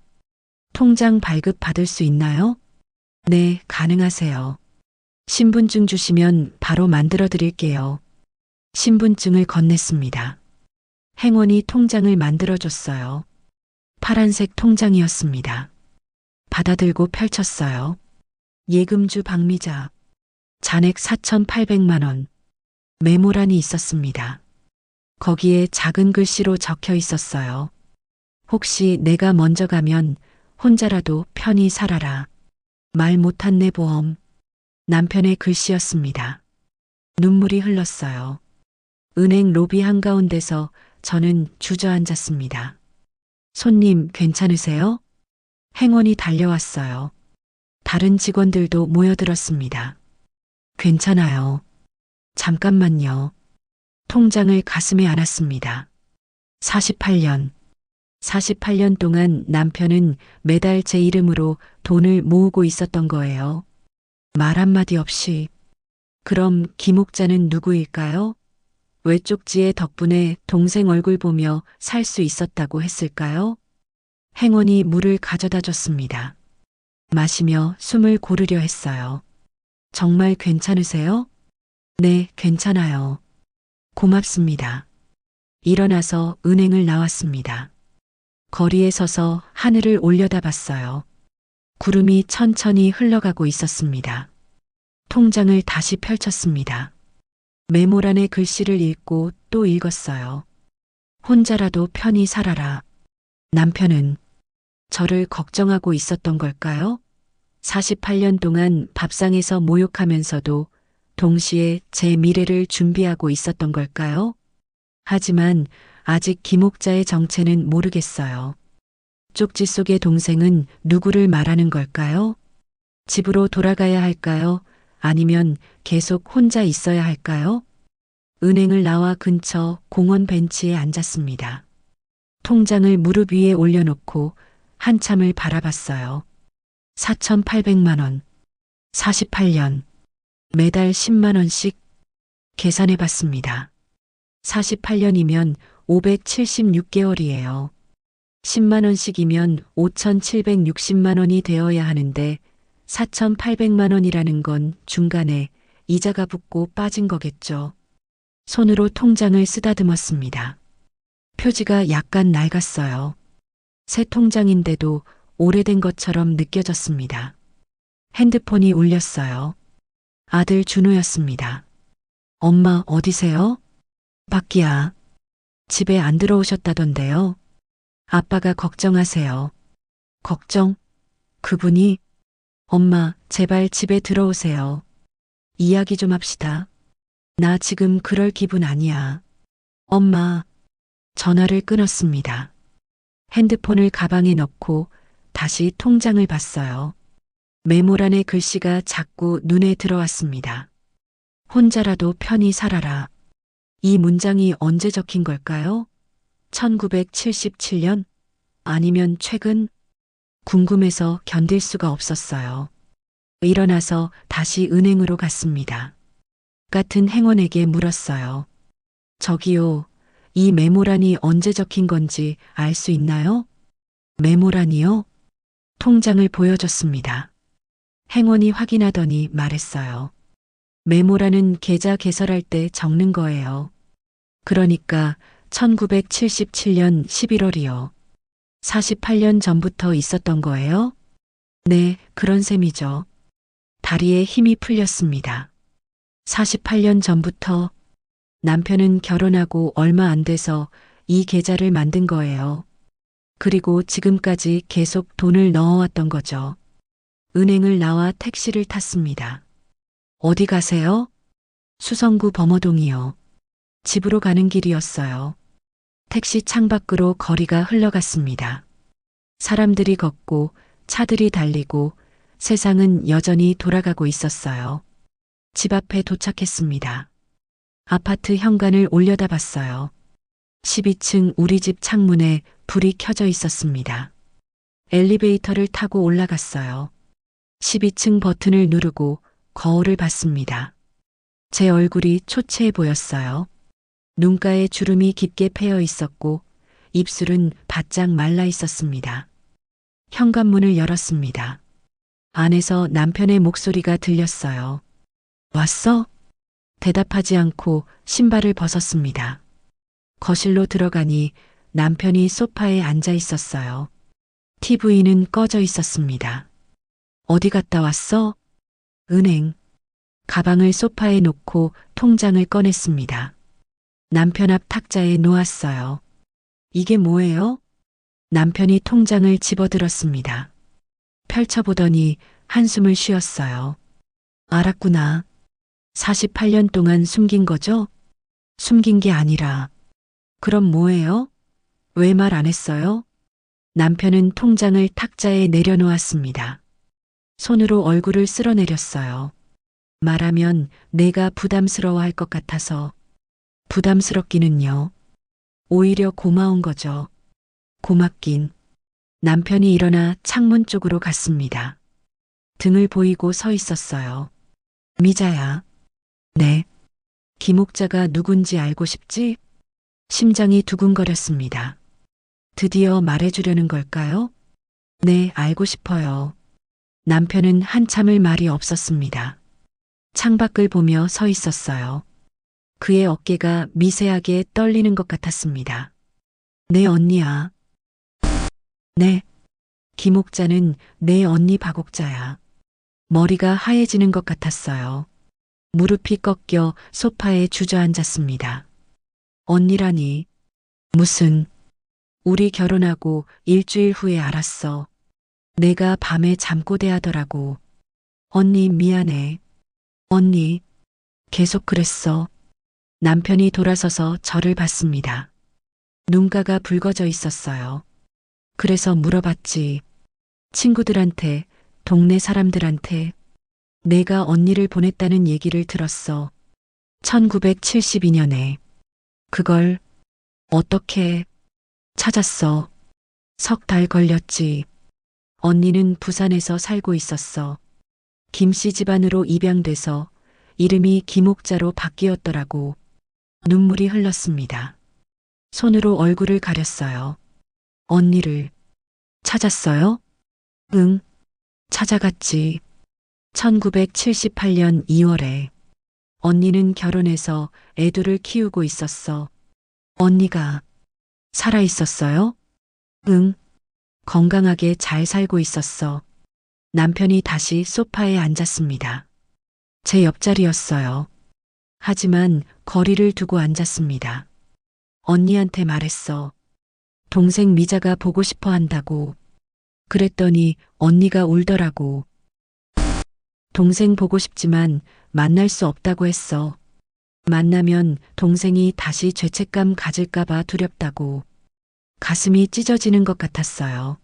통장 발급 받을 수 있나요? 네, 가능하세요. 신분증 주시면 바로 만들어 드릴게요. 신분증을 건넸습니다. 행원이 통장을 만들어 줬어요. 파란색 통장이었습니다. 받아들고 펼쳤어요. 예금주 박미자. 잔액 4,800만 원. 메모란이 있었습니다. 거기에 작은 글씨로 적혀 있었어요. 혹시 내가 먼저 가면 혼자라도 편히 살아라. 말 못한 내 보험. 남편의 글씨였습니다. 눈물이 흘렀어요. 은행 로비 한가운데서 저는 주저앉았습니다. 손님 괜찮으세요? 행원이 달려왔어요. 다른 직원들도 모여들었습니다. 괜찮아요. 잠깐만요. 통장을 가슴에 안았습니다. 48년 동안 남편은 매달 제 이름으로 돈을 모으고 있었던 거예요. 말 한마디 없이. 그럼 김옥자는 누구일까요? 왜 쪽지의 덕분에 동생 얼굴 보며 살 수 있었다고 했을까요? 행원이 물을 가져다 줬습니다. 마시며 숨을 고르려 했어요. 정말 괜찮으세요? 네, 괜찮아요. 고맙습니다. 일어나서 은행을 나왔습니다. 거리에 서서 하늘을 올려다봤어요. 구름이 천천히 흘러가고 있었습니다. 통장을 다시 펼쳤습니다. 메모란의 글씨를 읽고 또 읽었어요. 혼자라도 편히 살아라. 남편은 저를 걱정하고 있었던 걸까요? 48년 동안 밥상에서 모욕하면서도 동시에 제 미래를 준비하고 있었던 걸까요? 하지만 아직 김옥자의 정체는 모르겠어요. 쪽지 속의 동생은 누구를 말하는 걸까요? 집으로 돌아가야 할까요? 아니면 계속 혼자 있어야 할까요? 은행을 나와 근처 공원 벤치에 앉았습니다. 통장을 무릎 위에 올려놓고 한참을 바라봤어요. 4,800만 원. 48년. 매달 10만 원씩 계산해 봤습니다. 48년이면 576개월이에요. 10만 원씩이면 5,760만 원이 되어야 하는데 4,800만 원이라는 건 중간에 이자가 붙고 빠진 거겠죠. 손으로 통장을 쓰다듬었습니다. 표지가 약간 낡았어요. 새 통장인데도 오래된 것처럼 느껴졌습니다. 핸드폰이 울렸어요. 아들 준호였습니다. 엄마 어디세요? 밖이야. 집에 안 들어오셨다던데요. 아빠가 걱정하세요. 걱정? 그분이? 엄마, 제발 집에 들어오세요. 이야기 좀 합시다. 나 지금 그럴 기분 아니야. 엄마, 전화를 끊었습니다. 핸드폰을 가방에 넣고 다시 통장을 봤어요. 메모란의 글씨가 자꾸 눈에 들어왔습니다. 혼자라도 편히 살아라. 이 문장이 언제 적힌 걸까요? 1977년? 아니면 최근? 궁금해서 견딜 수가 없었어요. 일어나서 다시 은행으로 갔습니다. 같은 행원에게 물었어요. 저기요, 이 메모란이 언제 적힌 건지 알 수 있나요? 메모란이요? 통장을 보여줬습니다. 행원이 확인하더니 말했어요. 메모란은 계좌 개설할 때 적는 거예요. 그러니까 1977년 11월이요. 48년 전부터 있었던 거예요? 네, 그런 셈이죠. 다리에 힘이 풀렸습니다. 48년 전부터 남편은 결혼하고 얼마 안 돼서 이 계좌를 만든 거예요. 그리고 지금까지 계속 돈을 넣어왔던 거죠. 은행을 나와 택시를 탔습니다. 어디 가세요? 수성구 범어동이요. 집으로 가는 길이었어요. 택시 창밖으로 거리가 흘러갔습니다. 사람들이 걷고 차들이 달리고 세상은 여전히 돌아가고 있었어요. 집 앞에 도착했습니다. 아파트 현관을 올려다봤어요. 12층 우리 집 창문에 불이 켜져 있었습니다. 엘리베이터를 타고 올라갔어요. 12층 버튼을 누르고 거울을 봤습니다. 제 얼굴이 초췌해 보였어요. 눈가에 주름이 깊게 패여 있었고 입술은 바짝 말라 있었습니다. 현관문을 열었습니다. 안에서 남편의 목소리가 들렸어요. 왔어? 대답하지 않고 신발을 벗었습니다. 거실로 들어가니 남편이 소파에 앉아 있었어요. TV는 꺼져 있었습니다. 어디 갔다 왔어? 은행. 가방을 소파에 놓고 통장을 꺼냈습니다. 남편 앞 탁자에 놓았어요. 이게 뭐예요? 남편이 통장을 집어들었습니다. 펼쳐보더니 한숨을 쉬었어요. 알았구나. 48년 동안 숨긴 거죠? 숨긴 게 아니라. 그럼 뭐예요? 왜 말 안 했어요? 남편은 통장을 탁자에 내려놓았습니다. 손으로 얼굴을 쓸어내렸어요. 말하면 내가 부담스러워할 것 같아서. 부담스럽기는요. 오히려 고마운 거죠. 고맙긴. 남편이 일어나 창문 쪽으로 갔습니다. 등을 보이고 서 있었어요. 미자야. 네. 김옥자가 누군지 알고 싶지? 심장이 두근거렸습니다. 드디어 말해주려는 걸까요? 네, 알고 싶어요. 남편은 한참을 말이 없었습니다. 창밖을 보며 서 있었어요. 그의 어깨가 미세하게 떨리는 것 같았습니다. 내 언니야. 네. 김옥자는 내 언니 박옥자야. 머리가 하얘지는 것 같았어요. 무릎이 꺾여 소파에 주저앉았습니다. 언니라니. 무슨. 우리 결혼하고 일주일 후에 알았어. 내가 밤에 잠꼬대 하더라고. 언니 미안해. 언니. 계속 그랬어. 남편이 돌아서서 저를 봤습니다. 눈가가 붉어져 있었어요. 그래서 물어봤지. 친구들한테, 동네 사람들한테 내가 언니를 보냈다는 얘기를 들었어. 1972년에. 그걸 어떻게 찾았어? 석 달 걸렸지. 언니는 부산에서 살고 있었어. 김씨 집안으로 입양돼서 이름이 김옥자로 바뀌었더라고. 눈물이 흘렀습니다. 손으로 얼굴을 가렸어요. 언니를 찾았어요? 응, 찾아갔지. 1978년 2월에 언니는 결혼해서 애들을 키우고 있었어. 언니가 살아 있었어요? 응, 건강하게 잘 살고 있었어. 남편이 다시 소파에 앉았습니다. 제 옆자리였어요. 하지만 거리를 두고 앉았습니다. 언니한테 말했어. 동생 미자가 보고 싶어 한다고. 그랬더니 언니가 울더라고. 동생 보고 싶지만 만날 수 없다고 했어. 만나면 동생이 다시 죄책감 가질까봐 두렵다고. 가슴이 찢어지는 것 같았어요.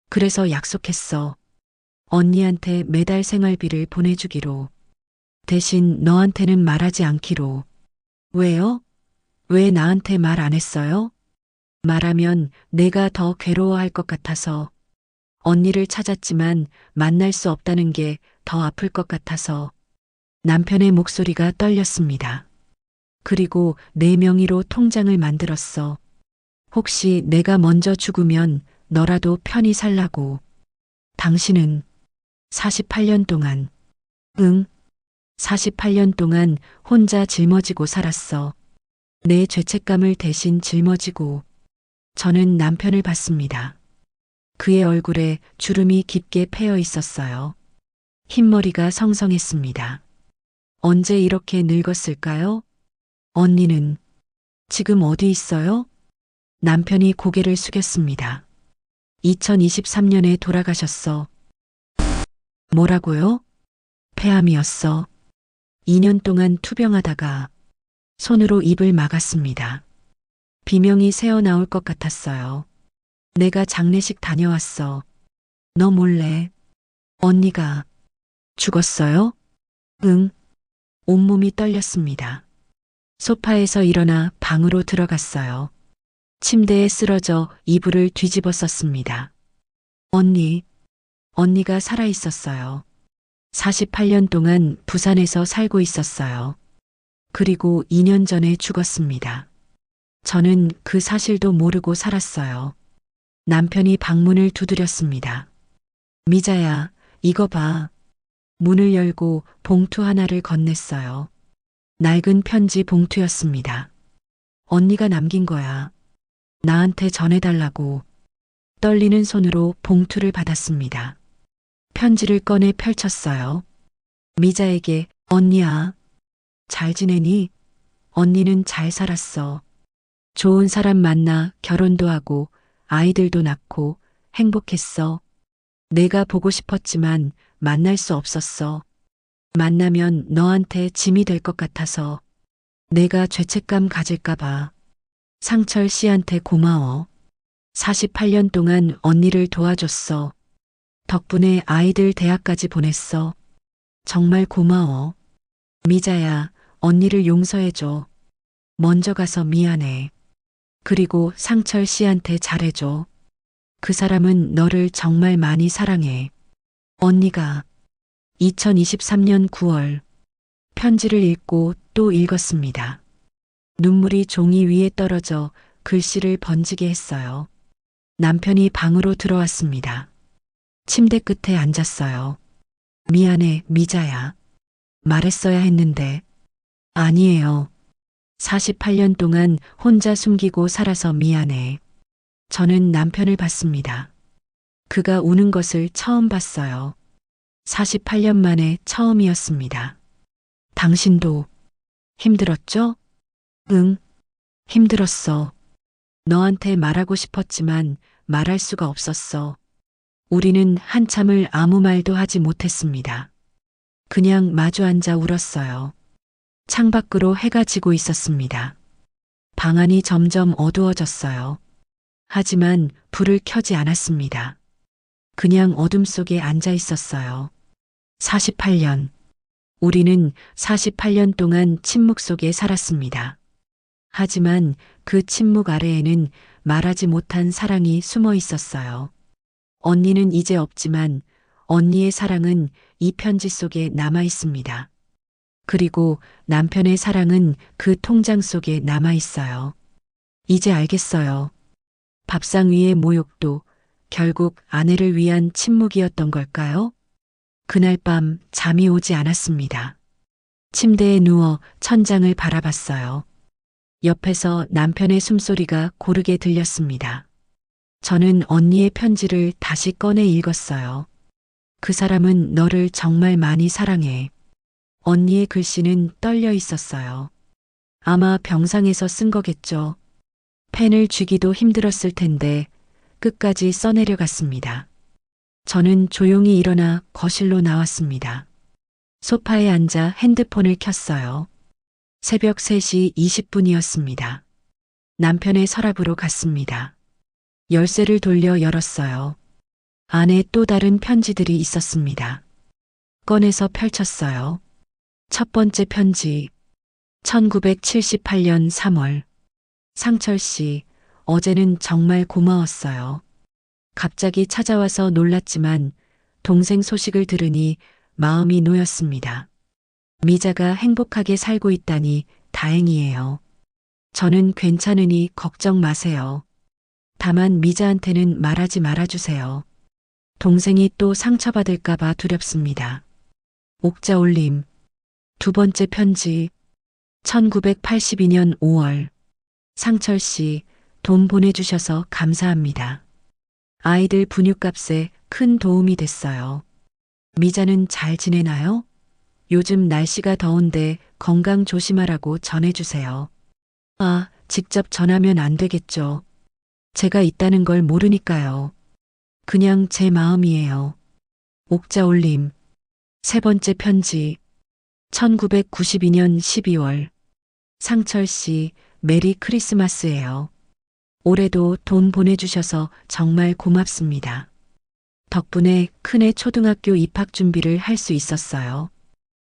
그래서 약속했어. 언니한테 매달 생활비를 보내주기로. 대신 너한테는 말하지 않기로. 왜요? 왜 나한테 말 안 했어요? 말하면 내가 더 괴로워할 것 같아서. 언니를 찾았지만 만날 수 없다는 게 더 아플 것 같아서. 남편의 목소리가 떨렸습니다. 그리고 내 명의로 통장을 만들었어. 혹시 내가 먼저 죽으면 너라도 편히 살라고. 당신은 48년 동안, 응, 48년 동안 혼자 짊어지고 살았어. 내 죄책감을 대신 짊어지고. 저는 남편을 봤습니다. 그의 얼굴에 주름이 깊게 패여 있었어요. 흰머리가 성성했습니다. 언제 이렇게 늙었을까요? 언니는 지금 어디 있어요? 남편이 고개를 숙였습니다. 2023년에 돌아가셨어. 뭐라고요? 폐암이었어. 2년 동안 투병하다가 손으로 입을 막았습니다. 비명이 새어나올 것 같았어요. 내가 장례식 다녀왔어. 너 몰래. 언니가 죽었어요? 응. 온몸이 떨렸습니다. 소파에서 일어나 방으로 들어갔어요. 침대에 쓰러져 이불을 뒤집어 썼습니다. 언니가 살아 있었어요. 48년 동안 부산에서 살고 있었어요. 그리고 2년 전에 죽었습니다. 저는 그 사실도 모르고 살았어요. 남편이 방문을 두드렸습니다. 미자야, 이거 봐. 문을 열고 봉투 하나를 건넸어요. 낡은 편지 봉투였습니다. 언니가 남긴 거야. 나한테 전해달라고. 떨리는 손으로 봉투를 받았습니다. 편지를 꺼내 펼쳤어요. 미자에게, 언니야, 잘 지내니? 언니는 잘 살았어. 좋은 사람 만나 결혼도 하고 아이들도 낳고 행복했어. 내가 보고 싶었지만 만날 수 없었어. 만나면 너한테 짐이 될 것 같아서. 내가 죄책감 가질까봐. 상철 씨한테 고마워. 48년 동안 언니를 도와줬어. 덕분에 아이들 대학까지 보냈어. 정말 고마워. 미자야, 언니를 용서해줘. 먼저 가서 미안해. 그리고 상철 씨한테 잘해줘. 그 사람은 너를 정말 많이 사랑해. 언니가 2023년 9월 편지를 읽고 또 읽었습니다. 눈물이 종이 위에 떨어져 글씨를 번지게 했어요. 남편이 방으로 들어왔습니다. 침대 끝에 앉았어요. 미안해, 미자야. 말했어야 했는데. 아니에요. 48년 동안 혼자 숨기고 살아서 미안해. 저는 남편을 봤습니다. 그가 우는 것을 처음 봤어요. 48년 만에 처음이었습니다. 당신도 힘들었죠? 응, 힘들었어. 너한테 말하고 싶었지만 말할 수가 없었어. 우리는 한참을 아무 말도 하지 못했습니다. 그냥 마주 앉아 울었어요. 창밖으로 해가 지고 있었습니다. 방 안이 점점 어두워졌어요. 하지만 불을 켜지 않았습니다. 그냥 어둠 속에 앉아 있었어요. 48년. 우리는 48년 동안 침묵 속에 살았습니다. 하지만 그 침묵 아래에는 말하지 못한 사랑이 숨어 있었어요. 언니는 이제 없지만 언니의 사랑은 이 편지 속에 남아 있습니다. 그리고 남편의 사랑은 그 통장 속에 남아 있어요. 이제 알겠어요. 밥상 위의 모욕도 결국 아내를 위한 침묵이었던 걸까요? 그날 밤 잠이 오지 않았습니다. 침대에 누워 천장을 바라봤어요. 옆에서 남편의 숨소리가 고르게 들렸습니다. 저는 언니의 편지를 다시 꺼내 읽었어요. 그 사람은 너를 정말 많이 사랑해. 언니의 글씨는 떨려 있었어요. 아마 병상에서 쓴 거겠죠. 펜을 쥐기도 힘들었을 텐데 끝까지 써내려갔습니다. 저는 조용히 일어나 거실로 나왔습니다. 소파에 앉아 핸드폰을 켰어요. 새벽 3시 20분이었습니다. 남편의 서랍으로 갔습니다. 열쇠를 돌려 열었어요. 안에 또 다른 편지들이 있었습니다. 꺼내서 펼쳤어요. 첫 번째 편지. 1978년 3월. 상철 씨, 어제는 정말 고마웠어요. 갑자기 찾아와서 놀랐지만 동생 소식을 들으니 마음이 놓였습니다. 미자가 행복하게 살고 있다니 다행이에요. 저는 괜찮으니 걱정 마세요. 다만 미자한테는 말하지 말아주세요. 동생이 또 상처받을까봐 두렵습니다. 옥자 올림. 두 번째 편지. 1982년 5월. 상철 씨, 돈 보내주셔서 감사합니다. 아이들 분유값에 큰 도움이 됐어요. 미자는 잘 지내나요? 요즘 날씨가 더운데 건강 조심하라고 전해주세요. 아, 직접 전하면 안 되겠죠. 제가 있다는 걸 모르니까요. 그냥 제 마음이에요. 옥자 올림. 세 번째 편지. 1992년 12월. 상철 씨, 메리 크리스마스예요. 올해도 돈 보내주셔서 정말 고맙습니다. 덕분에 큰애 초등학교 입학 준비를 할 수 있었어요.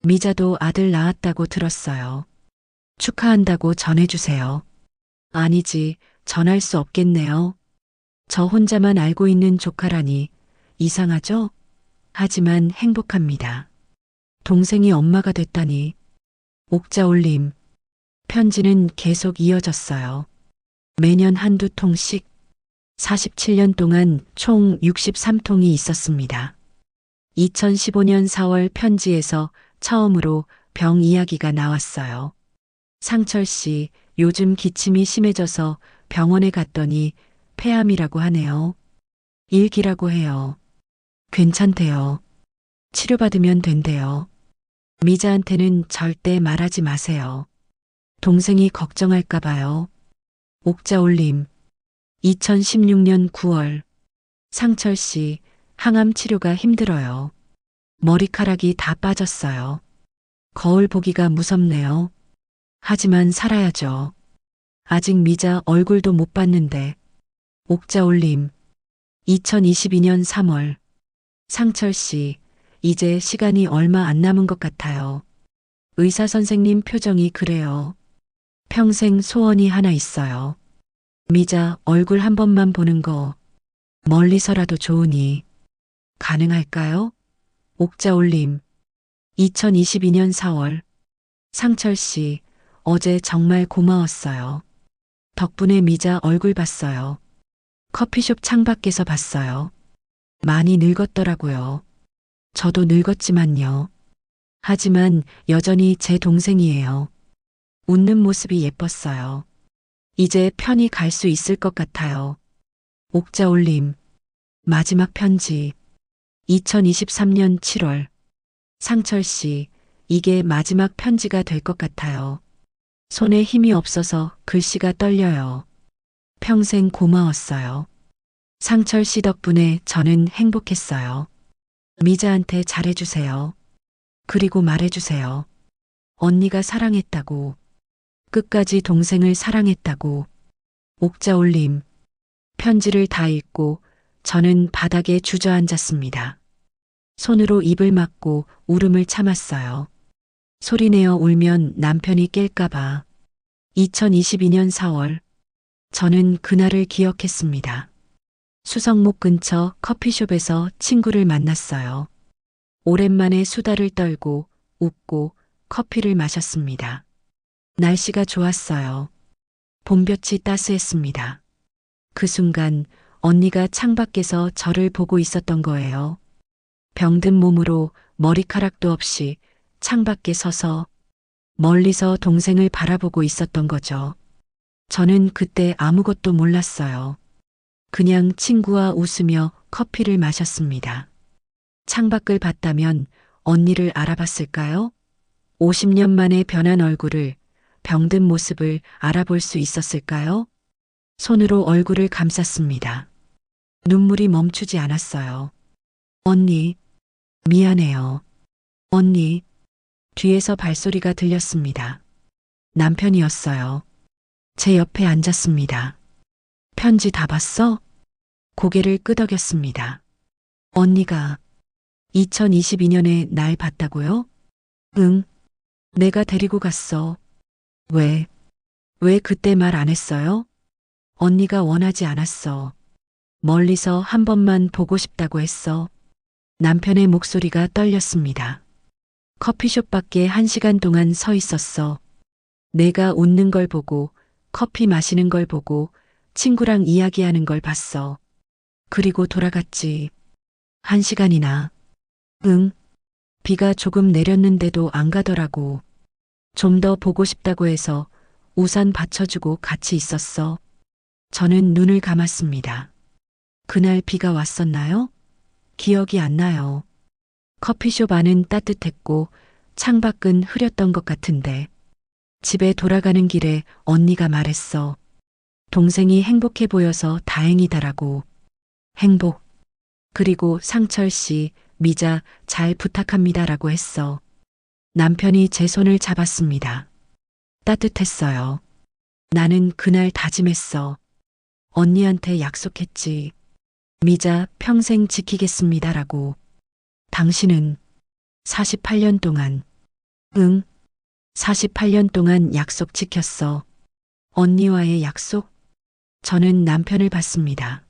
미자도 아들 낳았다고 들었어요. 축하한다고 전해주세요. 아니지, 전할 수 없겠네요. 저 혼자만 알고 있는 조카라니 이상하죠? 하지만 행복합니다. 동생이 엄마가 됐다니. 옥자 올림. 편지는 계속 이어졌어요. 매년 한두 통씩 47년 동안 총 63통이 있었습니다. 2015년 4월 편지에서 처음으로 병 이야기가 나왔어요. 상철 씨, 요즘 기침이 심해져서 병원에 갔더니 폐암이라고 하네요. 일기라고 해요. 괜찮대요. 치료받으면 된대요. 미자한테는 절대 말하지 마세요. 동생이 걱정할까 봐요. 옥자 올림. 2016년 9월. 상철 씨, 항암 치료가 힘들어요. 머리카락이 다 빠졌어요. 거울 보기가 무섭네요. 하지만 살아야죠. 아직 미자 얼굴도 못 봤는데. 옥자 올림. 2022년 3월. 상철 씨, 이제 시간이 얼마 안 남은 것 같아요. 의사 선생님 표정이 그래요. 평생 소원이 하나 있어요. 미자 얼굴 한 번만 보는 거 멀리서라도 좋으니 가능할까요? 옥자 올림. 2022년 4월. 상철 씨, 어제 정말 고마웠어요. 덕분에 미자 얼굴 봤어요. 커피숍 창밖에서 봤어요. 많이 늙었더라고요. 저도 늙었지만요. 하지만 여전히 제 동생이에요. 웃는 모습이 예뻤어요. 이제 편히 갈 수 있을 것 같아요. 옥자 올림. 마지막 편지. 2023년 7월. 상철 씨, 이게 마지막 편지가 될 것 같아요. 손에 힘이 없어서 글씨가 떨려요. 평생 고마웠어요. 상철 씨 덕분에 저는 행복했어요. 미자한테 잘해주세요. 그리고 말해주세요. 언니가 사랑했다고. 끝까지 동생을 사랑했다고. 옥자 올림. 편지를 다 읽고 저는 바닥에 주저앉았습니다. 손으로 입을 막고 울음을 참았어요. 소리내어 울면 남편이 깰까봐. 2022년 4월. 저는 그날을 기억했습니다. 수성목 근처 커피숍에서 친구를 만났어요. 오랜만에 수다를 떨고 웃고 커피를 마셨습니다. 날씨가 좋았어요. 봄볕이 따스했습니다. 그 순간 언니가 창밖에서 저를 보고 있었던 거예요. 병든 몸으로 머리카락도 없이 창밖에 서서 멀리서 동생을 바라보고 있었던 거죠. 저는 그때 아무것도 몰랐어요. 그냥 친구와 웃으며 커피를 마셨습니다. 창밖을 봤다면 언니를 알아봤을까요? 50년 만에 변한 얼굴을, 병든 모습을 알아볼 수 있었을까요? 손으로 얼굴을 감쌌습니다. 눈물이 멈추지 않았어요. 언니, 미안해요. 언니, 뒤에서 발소리가 들렸습니다. 남편이었어요. 제 옆에 앉았습니다. 편지 다 봤어? 고개를 끄덕였습니다. 언니가 2022년에 날 봤다고요? 응, 내가 데리고 갔어. 왜? 왜 그때 말 안 했어요? 언니가 원하지 않았어. 멀리서 한 번만 보고 싶다고 했어. 남편의 목소리가 떨렸습니다. 커피숍 밖에 1시간 동안 서 있었어. 내가 웃는 걸 보고, 커피 마시는 걸 보고, 친구랑 이야기하는 걸 봤어. 그리고 돌아갔지. 1시간이나. 응. 비가 조금 내렸는데도 안 가더라고. 좀 더 보고 싶다고 해서 우산 받쳐주고 같이 있었어. 저는 눈을 감았습니다. 그날 비가 왔었나요? 기억이 안 나요. 커피숍 안은 따뜻했고 창밖은 흐렸던 것 같은데 집에 돌아가는 길에 언니가 말했어. 동생이 행복해 보여서 다행이다라고. 행복. 그리고 상철 씨, 미자 잘 부탁합니다라고 했어. 남편이 제 손을 잡았습니다. 따뜻했어요. 나는 그날 다짐했어. 언니한테 약속했지. 미자 평생 지키겠습니다라고. 당신은 48년 동안, 응, 48년 동안 약속 지켰어. 언니와의 약속? 저는 남편을 봤습니다.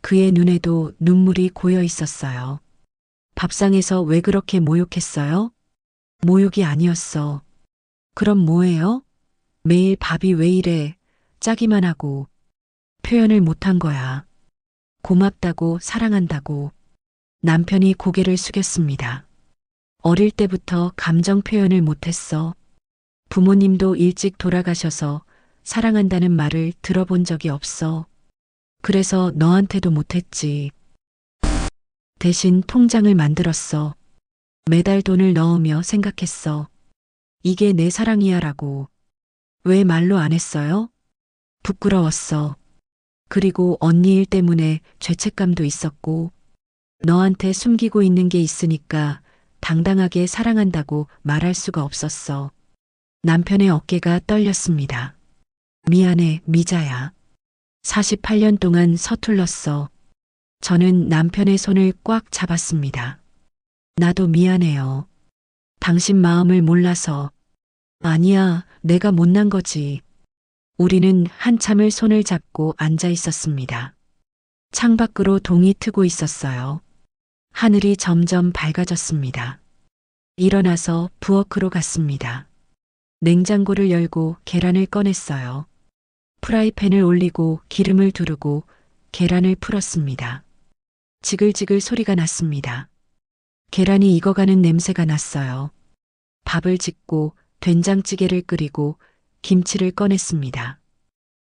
그의 눈에도 눈물이 고여 있었어요. 밥상에서 왜 그렇게 모욕했어요? 모욕이 아니었어. 그럼 뭐예요? 매일 밥이 왜 이래? 짜기만 하고. 표현을 못한 거야. 고맙다고 사랑한다고. 남편이 고개를 숙였습니다. 어릴 때부터 감정 표현을 못했어. 부모님도 일찍 돌아가셔서 사랑한다는 말을 들어본 적이 없어. 그래서 너한테도 못했지. 대신 통장을 만들었어. 매달 돈을 넣으며 생각했어. 이게 내 사랑이야 라고. 왜 말로 안 했어요? 부끄러웠어. 그리고 언니 일 때문에 죄책감도 있었고, 너한테 숨기고 있는 게 있으니까 당당하게 사랑한다고 말할 수가 없었어. 남편의 어깨가 떨렸습니다. 미안해, 미자야. 48년 동안 서툴렀어. 저는 남편의 손을 꽉 잡았습니다. 나도 미안해요. 당신 마음을 몰라서. 아니야, 내가 못난 거지. 우리는 한참을 손을 잡고 앉아 있었습니다. 창밖으로 동이 트고 있었어요. 하늘이 점점 밝아졌습니다. 일어나서 부엌으로 갔습니다. 냉장고를 열고 계란을 꺼냈어요. 프라이팬을 올리고 기름을 두르고 계란을 풀었습니다. 지글지글 소리가 났습니다. 계란이 익어가는 냄새가 났어요. 밥을 짓고 된장찌개를 끓이고 김치를 꺼냈습니다.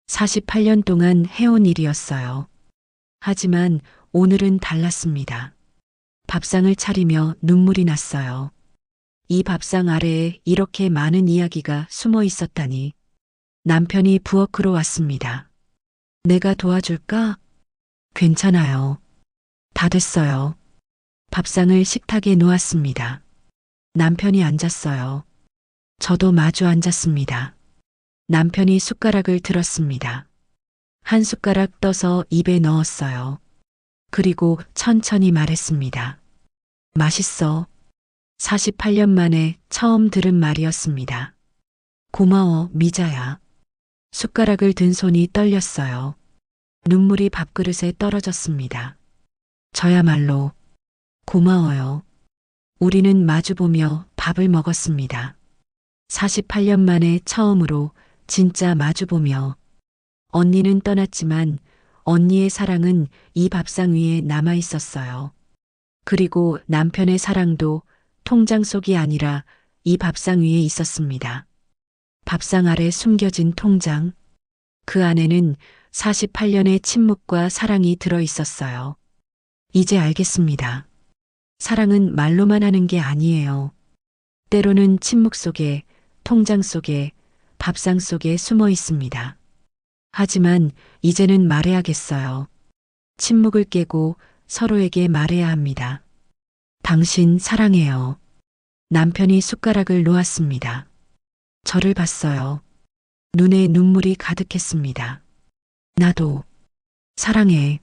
48년 동안 해온 일이었어요. 하지만 오늘은 달랐습니다. 밥상을 차리며 눈물이 났어요. 이 밥상 아래에 이렇게 많은 이야기가 숨어 있었다니. 남편이 부엌으로 왔습니다. 내가 도와줄까? 괜찮아요. 다 됐어요. 밥상을 식탁에 놓았습니다. 남편이 앉았어요. 저도 마주 앉았습니다. 남편이 숟가락을 들었습니다. 한 숟가락 떠서 입에 넣었어요. 그리고 천천히 말했습니다. 맛있어. 48년 만에 처음 들은 말이었습니다. 고마워, 미자야. 숟가락을 든 손이 떨렸어요. 눈물이 밥그릇에 떨어졌습니다. 저야말로 고마워요. 우리는 마주보며 밥을 먹었습니다. 48년 만에 처음으로 진짜 마주보며. 언니는 떠났지만 언니의 사랑은 이 밥상 위에 남아 있었어요. 그리고 남편의 사랑도 통장 속이 아니라 이 밥상 위에 있었습니다. 밥상 아래 숨겨진 통장. 그 안에는 48년의 침묵과 사랑이 들어 있었어요. 이제 알겠습니다. 사랑은 말로만 하는 게 아니에요. 때로는 침묵 속에, 통장 속에, 밥상 속에 숨어 있습니다. 하지만 이제는 말해야겠어요. 침묵을 깨고 서로에게 말해야 합니다. 당신 사랑해요. 남편이 숟가락을 놓았습니다. 저를 봤어요. 눈에 눈물이 가득했습니다. 나도 사랑해.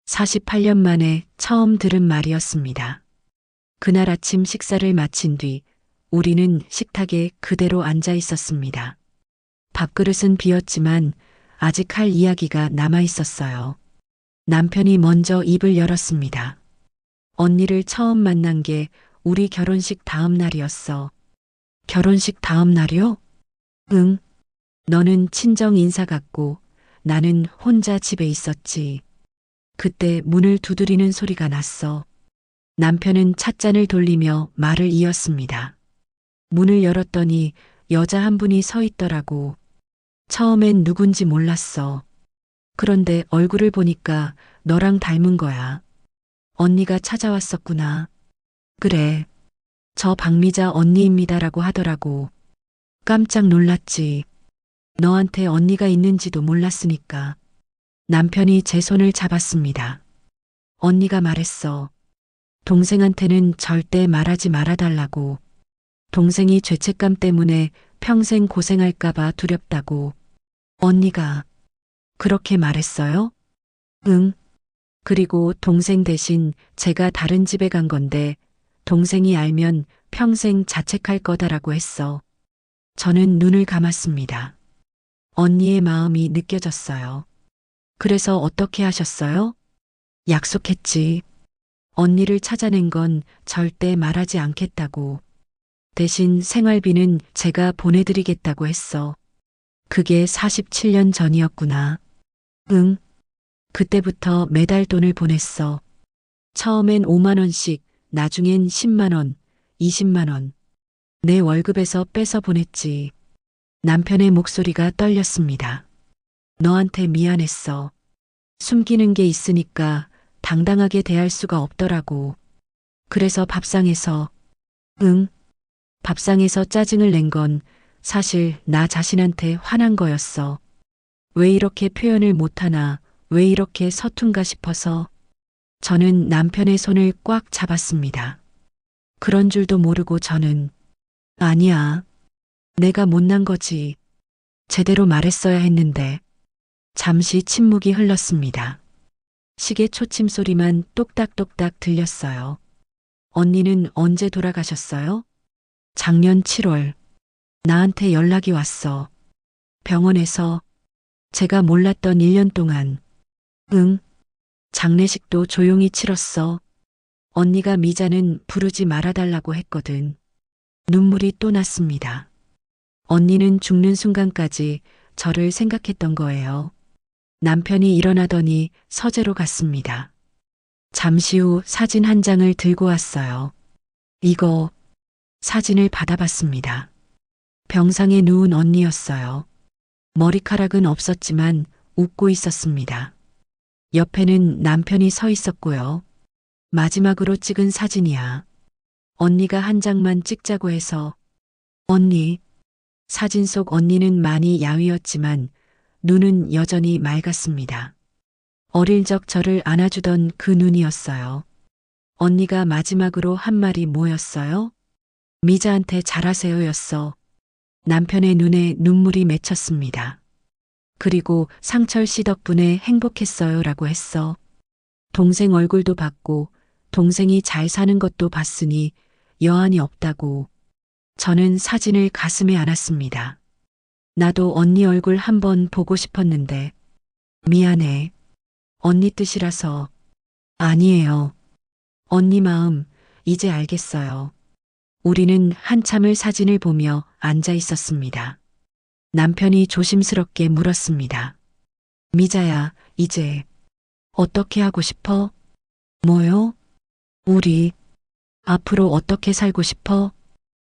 48년 만에 처음 들은 말이었습니다. 그날 아침 식사를 마친 뒤 우리는 식탁에 그대로 앉아 있었습니다. 밥그릇은 비었지만 아직 할 이야기가 남아 있었어요. 남편이 먼저 입을 열었습니다. 언니를 처음 만난 게 우리 결혼식 다음 날이었어. 결혼식 다음 날이요? 응. 너는 친정 인사 갔고 나는 혼자 집에 있었지. 그때 문을 두드리는 소리가 났어. 남편은 찻잔을 돌리며 말을 이었습니다. 문을 열었더니 여자 한 분이 서 있더라고. 처음엔 누군지 몰랐어. 그런데 얼굴을 보니까 너랑 닮은 거야. 언니가 찾아왔었구나. 그래. 저 박미자 언니입니다라고 하더라고. 깜짝 놀랐지. 너한테 언니가 있는지도 몰랐으니까. 남편이 제 손을 잡았습니다. 언니가 말했어. 동생한테는 절대 말하지 말아달라고. 동생이 죄책감 때문에 평생 고생할까봐 두렵다고. 언니가 그렇게 말했어요? 응. 그리고 동생 대신 제가 다른 집에 간 건데 동생이 알면 평생 자책할 거다라고 했어. 저는 눈을 감았습니다. 언니의 마음이 느껴졌어요. 그래서 어떻게 하셨어요? 약속했지. 언니를 찾아낸 건 절대 말하지 않겠다고. 대신 생활비는 제가 보내드리겠다고 했어. 그게 47년 전이었구나. 응. 그때부터 매달 돈을 보냈어. 처음엔 5만 원씩, 나중엔 10만 원, 20만 원. 내 월급에서 빼서 보냈지. 남편의 목소리가 떨렸습니다. 너한테 미안했어. 숨기는 게 있으니까 당당하게 대할 수가 없더라고. 그래서 밥상에서, 응, 밥상에서 짜증을 낸 건 사실 나 자신한테 화난 거였어. 왜 이렇게 표현을 못하나, 왜 이렇게 서툰가 싶어서 저는 남편의 손을 꽉 잡았습니다. 그런 줄도 모르고 저는, 아니야. 내가 못난 거지. 제대로 말했어야 했는데. 잠시 침묵이 흘렀습니다. 시계 초침 소리만 똑딱똑딱 들렸어요. 언니는 언제 돌아가셨어요? 작년 7월. 나한테 연락이 왔어. 병원에서 제가 몰랐던 1년 동안. 응. 장례식도 조용히 치렀어. 언니가 미자는 부르지 말아달라고 했거든. 눈물이 또 났습니다. 언니는 죽는 순간까지 저를 생각했던 거예요. 남편이 일어나더니 서재로 갔습니다. 잠시 후 사진 한 장을 들고 왔어요. 이거 사진을 받아봤습니다. 병상에 누운 언니였어요. 머리카락은 없었지만 웃고 있었습니다. 옆에는 남편이 서 있었고요. 마지막으로 찍은 사진이야. 언니가 한 장만 찍자고 해서. 언니. 사진 속 언니는 많이 야위었지만 눈은 여전히 맑았습니다. 어릴 적 저를 안아주던 그 눈이었어요. 언니가 마지막으로 한 말이 뭐였어요? 미자한테 잘하세요였어. 남편의 눈에 눈물이 맺혔습니다. 그리고 상철 씨 덕분에 행복했어요라고 했어. 동생 얼굴도 봤고 동생이 잘 사는 것도 봤으니 여한이 없다고. 저는 사진을 가슴에 안았습니다. 나도 언니 얼굴 한번 보고 싶었는데. 미안해. 언니 뜻이라서. 아니에요. 언니 마음 이제 알겠어요. 우리는 한참을 사진을 보며 앉아 있었습니다. 남편이 조심스럽게 물었습니다. 미자야, 이제 어떻게 하고 싶어? 뭐요? 우리 앞으로 어떻게 살고 싶어?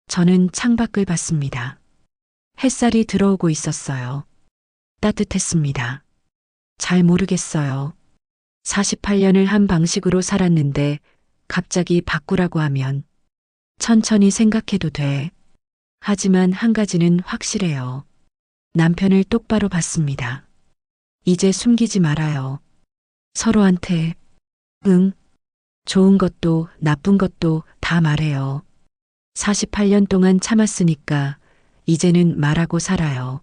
저는 창밖을 봤습니다. 햇살이 들어오고 있었어요. 따뜻했습니다. 잘 모르겠어요. 48년을 한 방식으로 살았는데 갑자기 바꾸라고 하면 천천히 생각해도 돼. 하지만 한 가지는 확실해요. 남편을 똑바로 봤습니다. 이제 숨기지 말아요. 서로한테, 응, 좋은 것도 나쁜 것도 다 말해요. 48년 동안 참았으니까 이제는 말하고 살아요.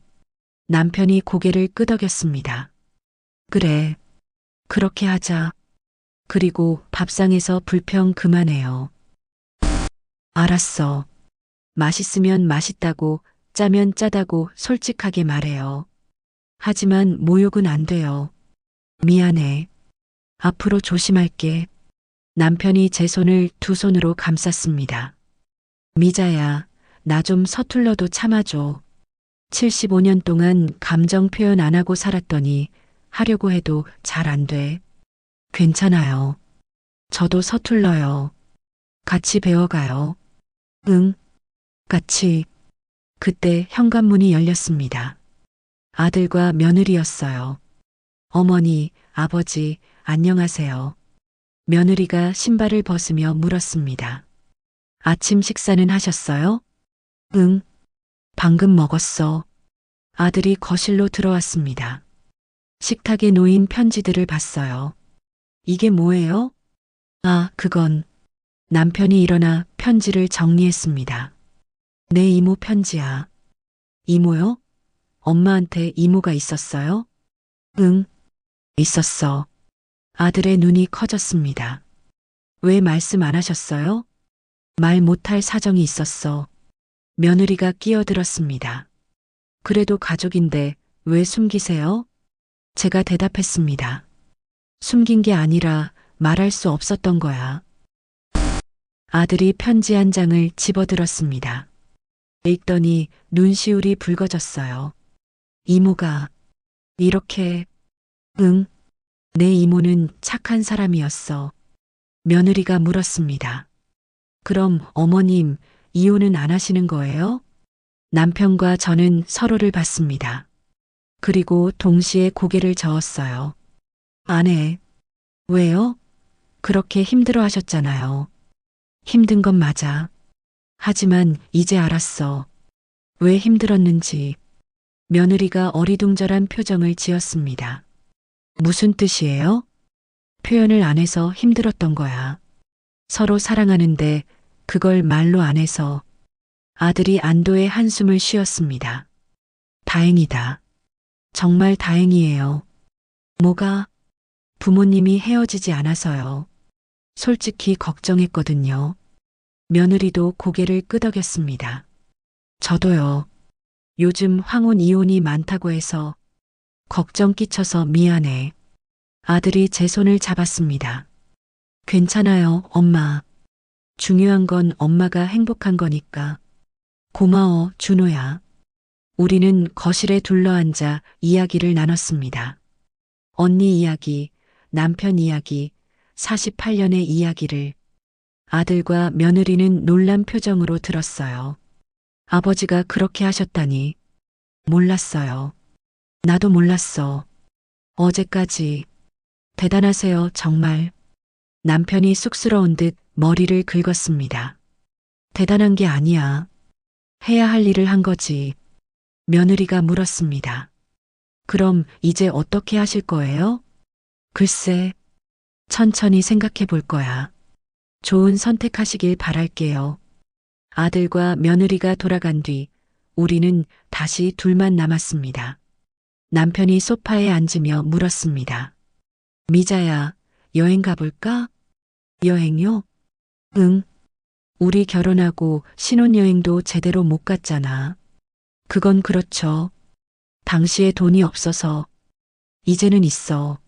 남편이 고개를 끄덕였습니다. 그래, 그렇게 하자. 그리고 밥상에서 불평 그만해요. 알았어. 맛있으면 맛있다고, 짜면 짜다고 솔직하게 말해요. 하지만 모욕은 안 돼요. 미안해. 앞으로 조심할게. 남편이 제 손을 두 손으로 감쌌습니다. 미자야, 나 좀 서툴러도 참아줘. 75년 동안 감정 표현 안 하고 살았더니 하려고 해도 잘 안 돼. 괜찮아요. 저도 서툴러요. 같이 배워가요. 응, 같이. 그때 현관문이 열렸습니다. 아들과 며느리였어요. 어머니, 아버지, 안녕하세요. 며느리가 신발을 벗으며 물었습니다. 아침 식사는 하셨어요? 응, 방금 먹었어. 아들이 거실로 들어왔습니다. 식탁에 놓인 편지들을 봤어요. 이게 뭐예요? 아, 그건 남편이 일어나 편지를 정리했습니다. 내 이모 편지야. 이모요? 엄마한테 이모가 있었어요? 응, 있었어. 아들의 눈이 커졌습니다. 왜 말씀 안 하셨어요? 말 못할 사정이 있었어. 며느리가 끼어들었습니다. 그래도 가족인데 왜 숨기세요? 제가 대답했습니다. 숨긴 게 아니라 말할 수 없었던 거야. 아들이 편지 한 장을 집어들었습니다. 읽더니 눈시울이 붉어졌어요. 이모가 이렇게, 응, 내 이모는 착한 사람이었어. 며느리가 물었습니다. 그럼 어머님, 이혼은 안 하시는 거예요? 남편과 저는 서로를 봤습니다. 그리고 동시에 고개를 저었어요. 안 해. 왜요? 그렇게 힘들어 하셨잖아요. 힘든 건 맞아. 하지만 이제 알았어. 왜 힘들었는지. 며느리가 어리둥절한 표정을 지었습니다. 무슨 뜻이에요? 표현을 안 해서 힘들었던 거야. 서로 사랑하는데 그걸 말로 안 해서. 아들이 안도의 한숨을 쉬었습니다. 다행이다. 정말 다행이에요. 뭐가? 부모님이 헤어지지 않아서요. 솔직히 걱정했거든요. 며느리도 고개를 끄덕였습니다. 저도요. 요즘 황혼 이혼이 많다고 해서 걱정 끼쳐서 미안해. 아들이 제 손을 잡았습니다. 괜찮아요, 엄마. 중요한 건 엄마가 행복한 거니까. 고마워, 준호야. 우리는 거실에 둘러앉아 이야기를 나눴습니다. 언니 이야기, 남편 이야기, 48년의 이야기를 아들과 며느리는 놀란 표정으로 들었어요. 아버지가 그렇게 하셨다니. 몰랐어요. 나도 몰랐어. 어제까지. 대단하세요, 정말. 남편이 쑥스러운 듯 머리를 긁었습니다. 대단한 게 아니야. 해야 할 일을 한 거지. 며느리가 물었습니다. 그럼 이제 어떻게 하실 거예요? 글쎄, 천천히 생각해 볼 거야. 좋은 선택하시길 바랄게요. 아들과 며느리가 돌아간 뒤 우리는 다시 둘만 남았습니다. 남편이 소파에 앉으며 물었습니다. 미자야, 여행 가볼까? 여행요? 응. 우리 결혼하고 신혼여행도 제대로 못 갔잖아. 그건 그렇죠. 당시에 돈이 없어서. 이제는 있어.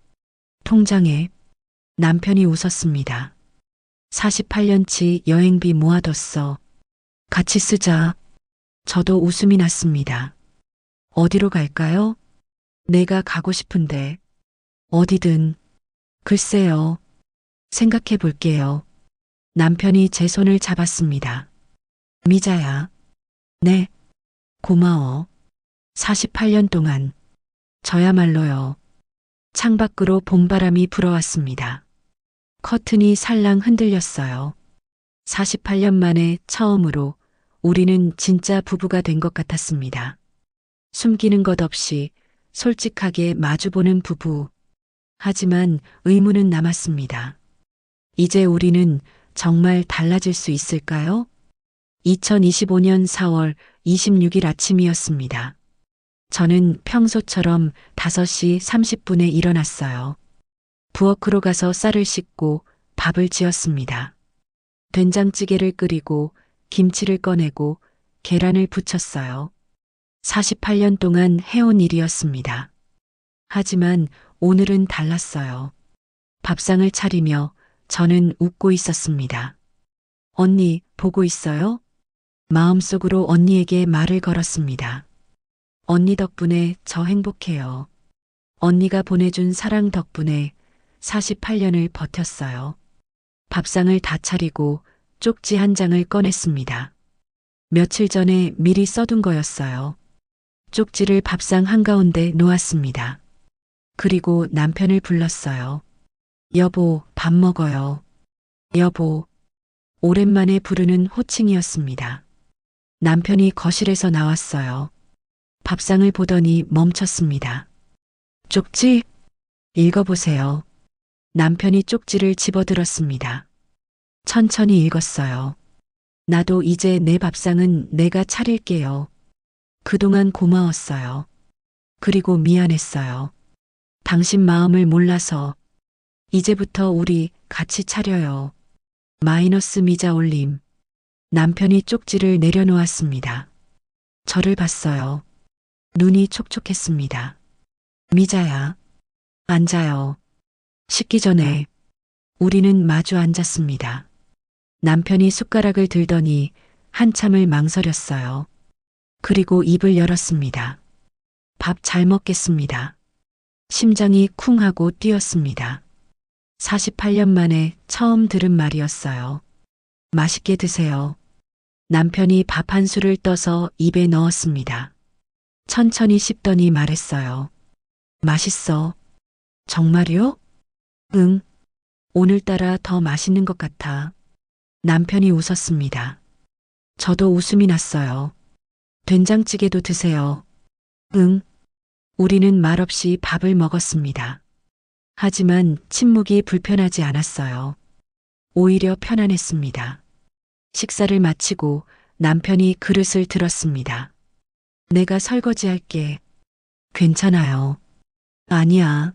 통장에. 남편이 웃었습니다. 48년치 여행비 모아뒀어. 같이 쓰자. 저도 웃음이 났습니다. 어디로 갈까요? 내가 가고 싶은데. 어디든. 글쎄요. 생각해 볼게요. 남편이 제 손을 잡았습니다. 미자야. 네, 고마워. 48년 동안. 저야말로요. 창밖으로 봄바람이 불어왔습니다. 커튼이 살랑 흔들렸어요. 48년 만에 처음으로 우리는 진짜 부부가 된 것 같았습니다. 숨기는 것 없이 솔직하게 마주보는 부부. 하지만 의문은 남았습니다. 이제 우리는 정말 달라질 수 있을까요? 2025년 4월 26일 아침이었습니다. 저는 평소처럼 5시 30분에 일어났어요. 부엌으로 가서 쌀을 씻고 밥을 지었습니다. 된장찌개를 끓이고 김치를 꺼내고 계란을 부쳤어요. 48년 동안 해온 일이었습니다. 하지만 오늘은 달랐어요. 밥상을 차리며 저는 웃고 있었습니다. 언니, 보고 있어요? 마음속으로 언니에게 말을 걸었습니다. 언니 덕분에 저 행복해요. 언니가 보내준 사랑 덕분에 48년을 버텼어요. 밥상을 다 차리고 쪽지 한 장을 꺼냈습니다. 며칠 전에 미리 써둔 거였어요. 쪽지를 밥상 한가운데 놓았습니다. 그리고 남편을 불렀어요. 여보, 밥 먹어요. 여보. 오랜만에 부르는 호칭이었습니다. 남편이 거실에서 나왔어요. 밥상을 보더니 멈췄습니다. 쪽지? 읽어보세요. 남편이 쪽지를 집어들었습니다. 천천히 읽었어요. 나도 이제 내 밥상은 내가 차릴게요. 그동안 고마웠어요. 그리고 미안했어요. 당신 마음을 몰라서. 이제부터 우리 같이 차려요. 마이너스 미자 올림. 남편이 쪽지를 내려놓았습니다. 저를 봤어요. 눈이 촉촉했습니다. 미자야. 앉아요. 식기 전에 우리는 마주 앉았습니다. 남편이 숟가락을 들더니 한참을 망설였어요. 그리고 입을 열었습니다. 밥 잘 먹겠습니다. 심장이 쿵 하고 뛰었습니다. 48년 만에 처음 들은 말이었어요. 맛있게 드세요. 남편이 밥 한 술을 떠서 입에 넣었습니다. 천천히 씹더니 말했어요. 맛있어. 정말요? 응. 오늘따라 더 맛있는 것 같아. 남편이 웃었습니다. 저도 웃음이 났어요. 된장찌개도 드세요. 응. 우리는 말없이 밥을 먹었습니다. 하지만 침묵이 불편하지 않았어요. 오히려 편안했습니다. 식사를 마치고 남편이 그릇을 들었습니다. 내가 설거지할게. 괜찮아요. 아니야.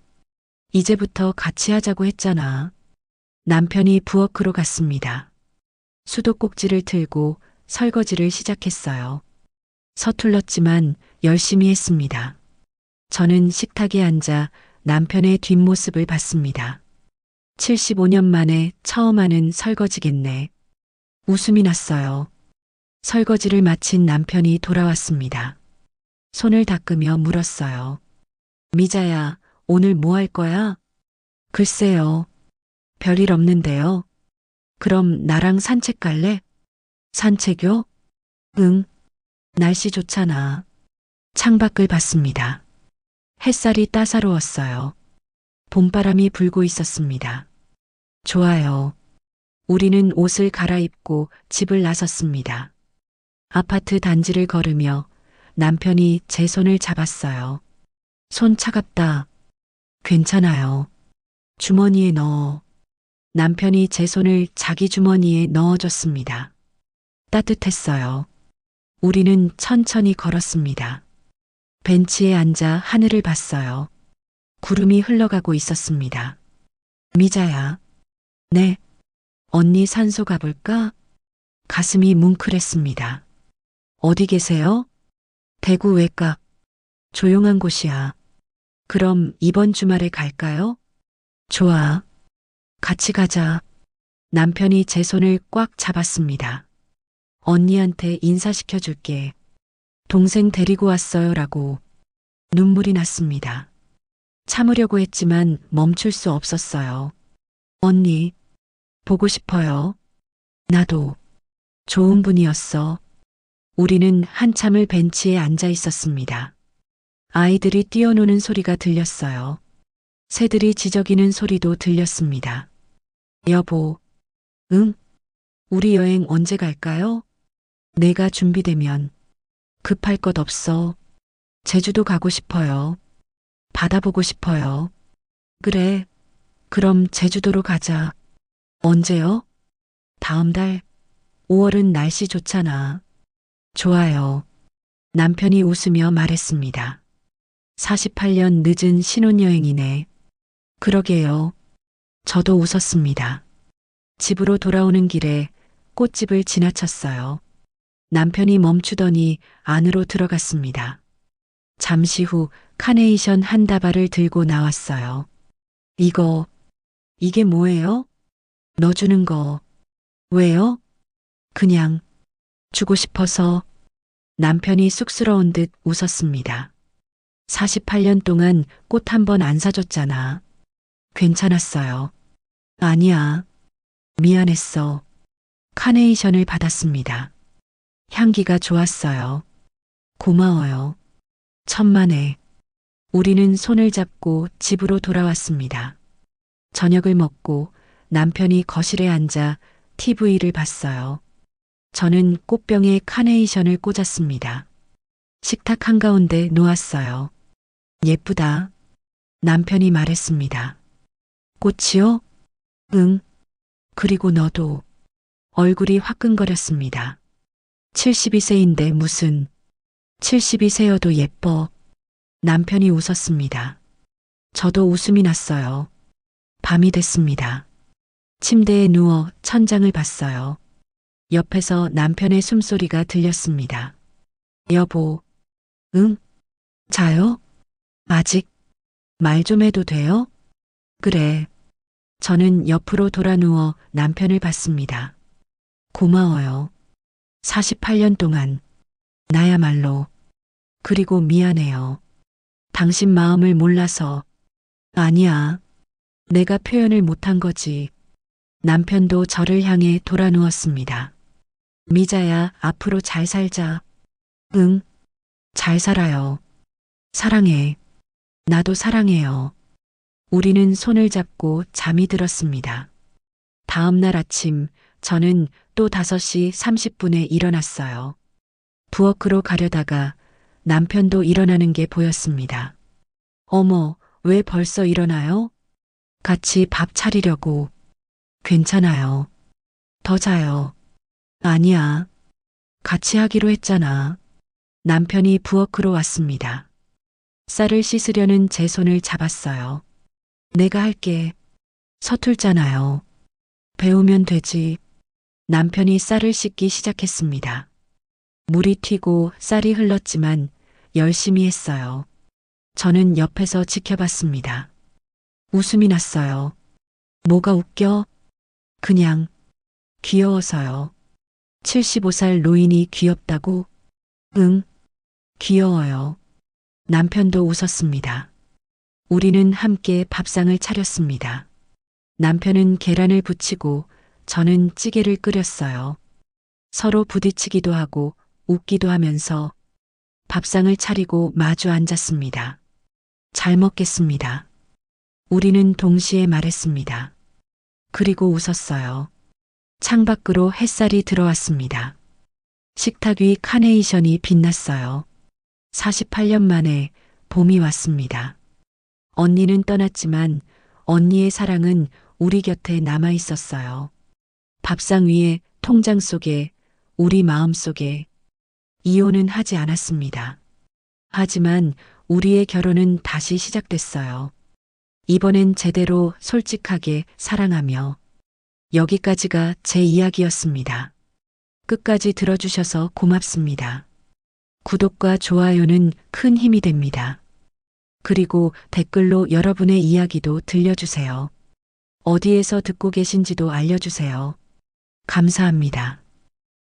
이제부터 같이 하자고 했잖아. 남편이 부엌으로 갔습니다. 수도꼭지를 틀고 설거지를 시작했어요. 서툴렀지만 열심히 했습니다. 저는 식탁에 앉아 남편의 뒷모습을 봤습니다. 75년 만에 처음 하는 설거지겠네. 웃음이 났어요. 설거지를 마친 남편이 돌아왔습니다. 손을 닦으며 물었어요. 미자야, 오늘 뭐 할 거야? 글쎄요. 별일 없는데요. 그럼 나랑 산책 갈래? 산책요? 응. 날씨 좋잖아. 창밖을 봤습니다. 햇살이 따사로웠어요. 봄바람이 불고 있었습니다. 좋아요. 우리는 옷을 갈아입고 집을 나섰습니다. 아파트 단지를 걸으며 남편이 제 손을 잡았어요. 손 차갑다. 괜찮아요. 주머니에 넣어. 남편이 제 손을 자기 주머니에 넣어줬습니다. 따뜻했어요. 우리는 천천히 걸었습니다. 벤치에 앉아 하늘을 봤어요. 구름이 흘러가고 있었습니다. 미자야. 네. 언니 산소 가볼까? 가슴이 뭉클했습니다. 어디 계세요? 대구 외곽. 조용한 곳이야. 그럼 이번 주말에 갈까요? 좋아. 같이 가자. 남편이 제 손을 꽉 잡았습니다. 언니한테 인사시켜 줄게. 동생 데리고 왔어요 라고. 눈물이 났습니다. 참으려고 했지만 멈출 수 없었어요. 언니, 보고 싶어요. 나도. 좋은 분이었어. 우리는 한참을 벤치에 앉아 있었습니다. 아이들이 뛰어노는 소리가 들렸어요. 새들이 지저귀는 소리도 들렸습니다. 여보, 응? 우리 여행 언제 갈까요? 내가 준비되면. 급할 것 없어. 제주도 가고 싶어요. 바다 보고 싶어요. 그래. 그럼 제주도로 가자. 언제요? 다음 달. 5월은 날씨 좋잖아. 좋아요. 남편이 웃으며 말했습니다. 48년 늦은 신혼여행이네. 그러게요. 저도 웃었습니다. 집으로 돌아오는 길에 꽃집을 지나쳤어요. 남편이 멈추더니 안으로 들어갔습니다. 잠시 후 카네이션 한 다발을 들고 나왔어요. 이게 뭐예요? 너 주는 거. 왜요? 그냥 주고 싶어서. 남편이 쑥스러운 듯 웃었습니다. 48년 동안 꽃 한 번 안 사줬잖아. 괜찮았어요. 아니야. 미안했어. 카네이션을 받았습니다. 향기가 좋았어요. 고마워요. 천만에. 우리는 손을 잡고 집으로 돌아왔습니다. 저녁을 먹고 남편이 거실에 앉아 TV를 봤어요. 저는 꽃병에 카네이션을 꽂았습니다. 식탁 한가운데 놓았어요. 예쁘다. 남편이 말했습니다. 꽃이요? 응. 그리고 너도. 얼굴이 화끈거렸습니다. 72세인데 무슨. 72세여도 예뻐. 남편이 웃었습니다. 저도 웃음이 났어요. 밤이 됐습니다. 침대에 누워 천장을 봤어요. 옆에서 남편의 숨소리가 들렸습니다. 여보. 응? 자요? 아직? 말 좀 해도 돼요? 그래. 저는 옆으로 돌아 누워 남편을 봤습니다. 고마워요. 48년 동안. 나야말로. 그리고 미안해요. 당신 마음을 몰라서. 아니야. 내가 표현을 못한 거지. 남편도 저를 향해 돌아 누웠습니다. 미자야, 앞으로 잘 살자. 응, 잘 살아요. 사랑해. 나도 사랑해요. 우리는 손을 잡고 잠이 들었습니다. 다음 날 아침, 저는 또 5시 30분에 일어났어요. 부엌으로 가려다가 남편도 일어나는 게 보였습니다. 어머, 왜 벌써 일어나요? 같이 밥 차리려고. 괜찮아요. 더 자요. 아니야. 같이 하기로 했잖아. 남편이 부엌으로 왔습니다. 쌀을 씻으려는 제 손을 잡았어요. 내가 할게. 서툴잖아요. 배우면 되지. 남편이 쌀을 씻기 시작했습니다. 물이 튀고 쌀이 흘렀지만 열심히 했어요. 저는 옆에서 지켜봤습니다. 웃음이 났어요. 뭐가 웃겨? 그냥 귀여워서요. 75살 노인이 귀엽다고? 응, 귀여워요. 남편도 웃었습니다. 우리는 함께 밥상을 차렸습니다. 남편은 계란을 부치고 저는 찌개를 끓였어요. 서로 부딪히기도 하고 웃기도 하면서 밥상을 차리고 마주 앉았습니다. 잘 먹겠습니다. 우리는 동시에 말했습니다. 그리고 웃었어요. 창밖으로 햇살이 들어왔습니다. 식탁 위 카네이션이 빛났어요. 48년 만에 봄이 왔습니다. 언니는 떠났지만 언니의 사랑은 우리 곁에 남아 있었어요. 밥상 위에, 통장 속에, 우리 마음 속에. 이혼은 하지 않았습니다. 하지만 우리의 결혼은 다시 시작됐어요. 이번엔 제대로 솔직하게 사랑하며. 여기까지가 제 이야기였습니다. 끝까지 들어주셔서 고맙습니다. 구독과 좋아요는 큰 힘이 됩니다. 그리고 댓글로 여러분의 이야기도 들려주세요. 어디에서 듣고 계신지도 알려주세요. 감사합니다.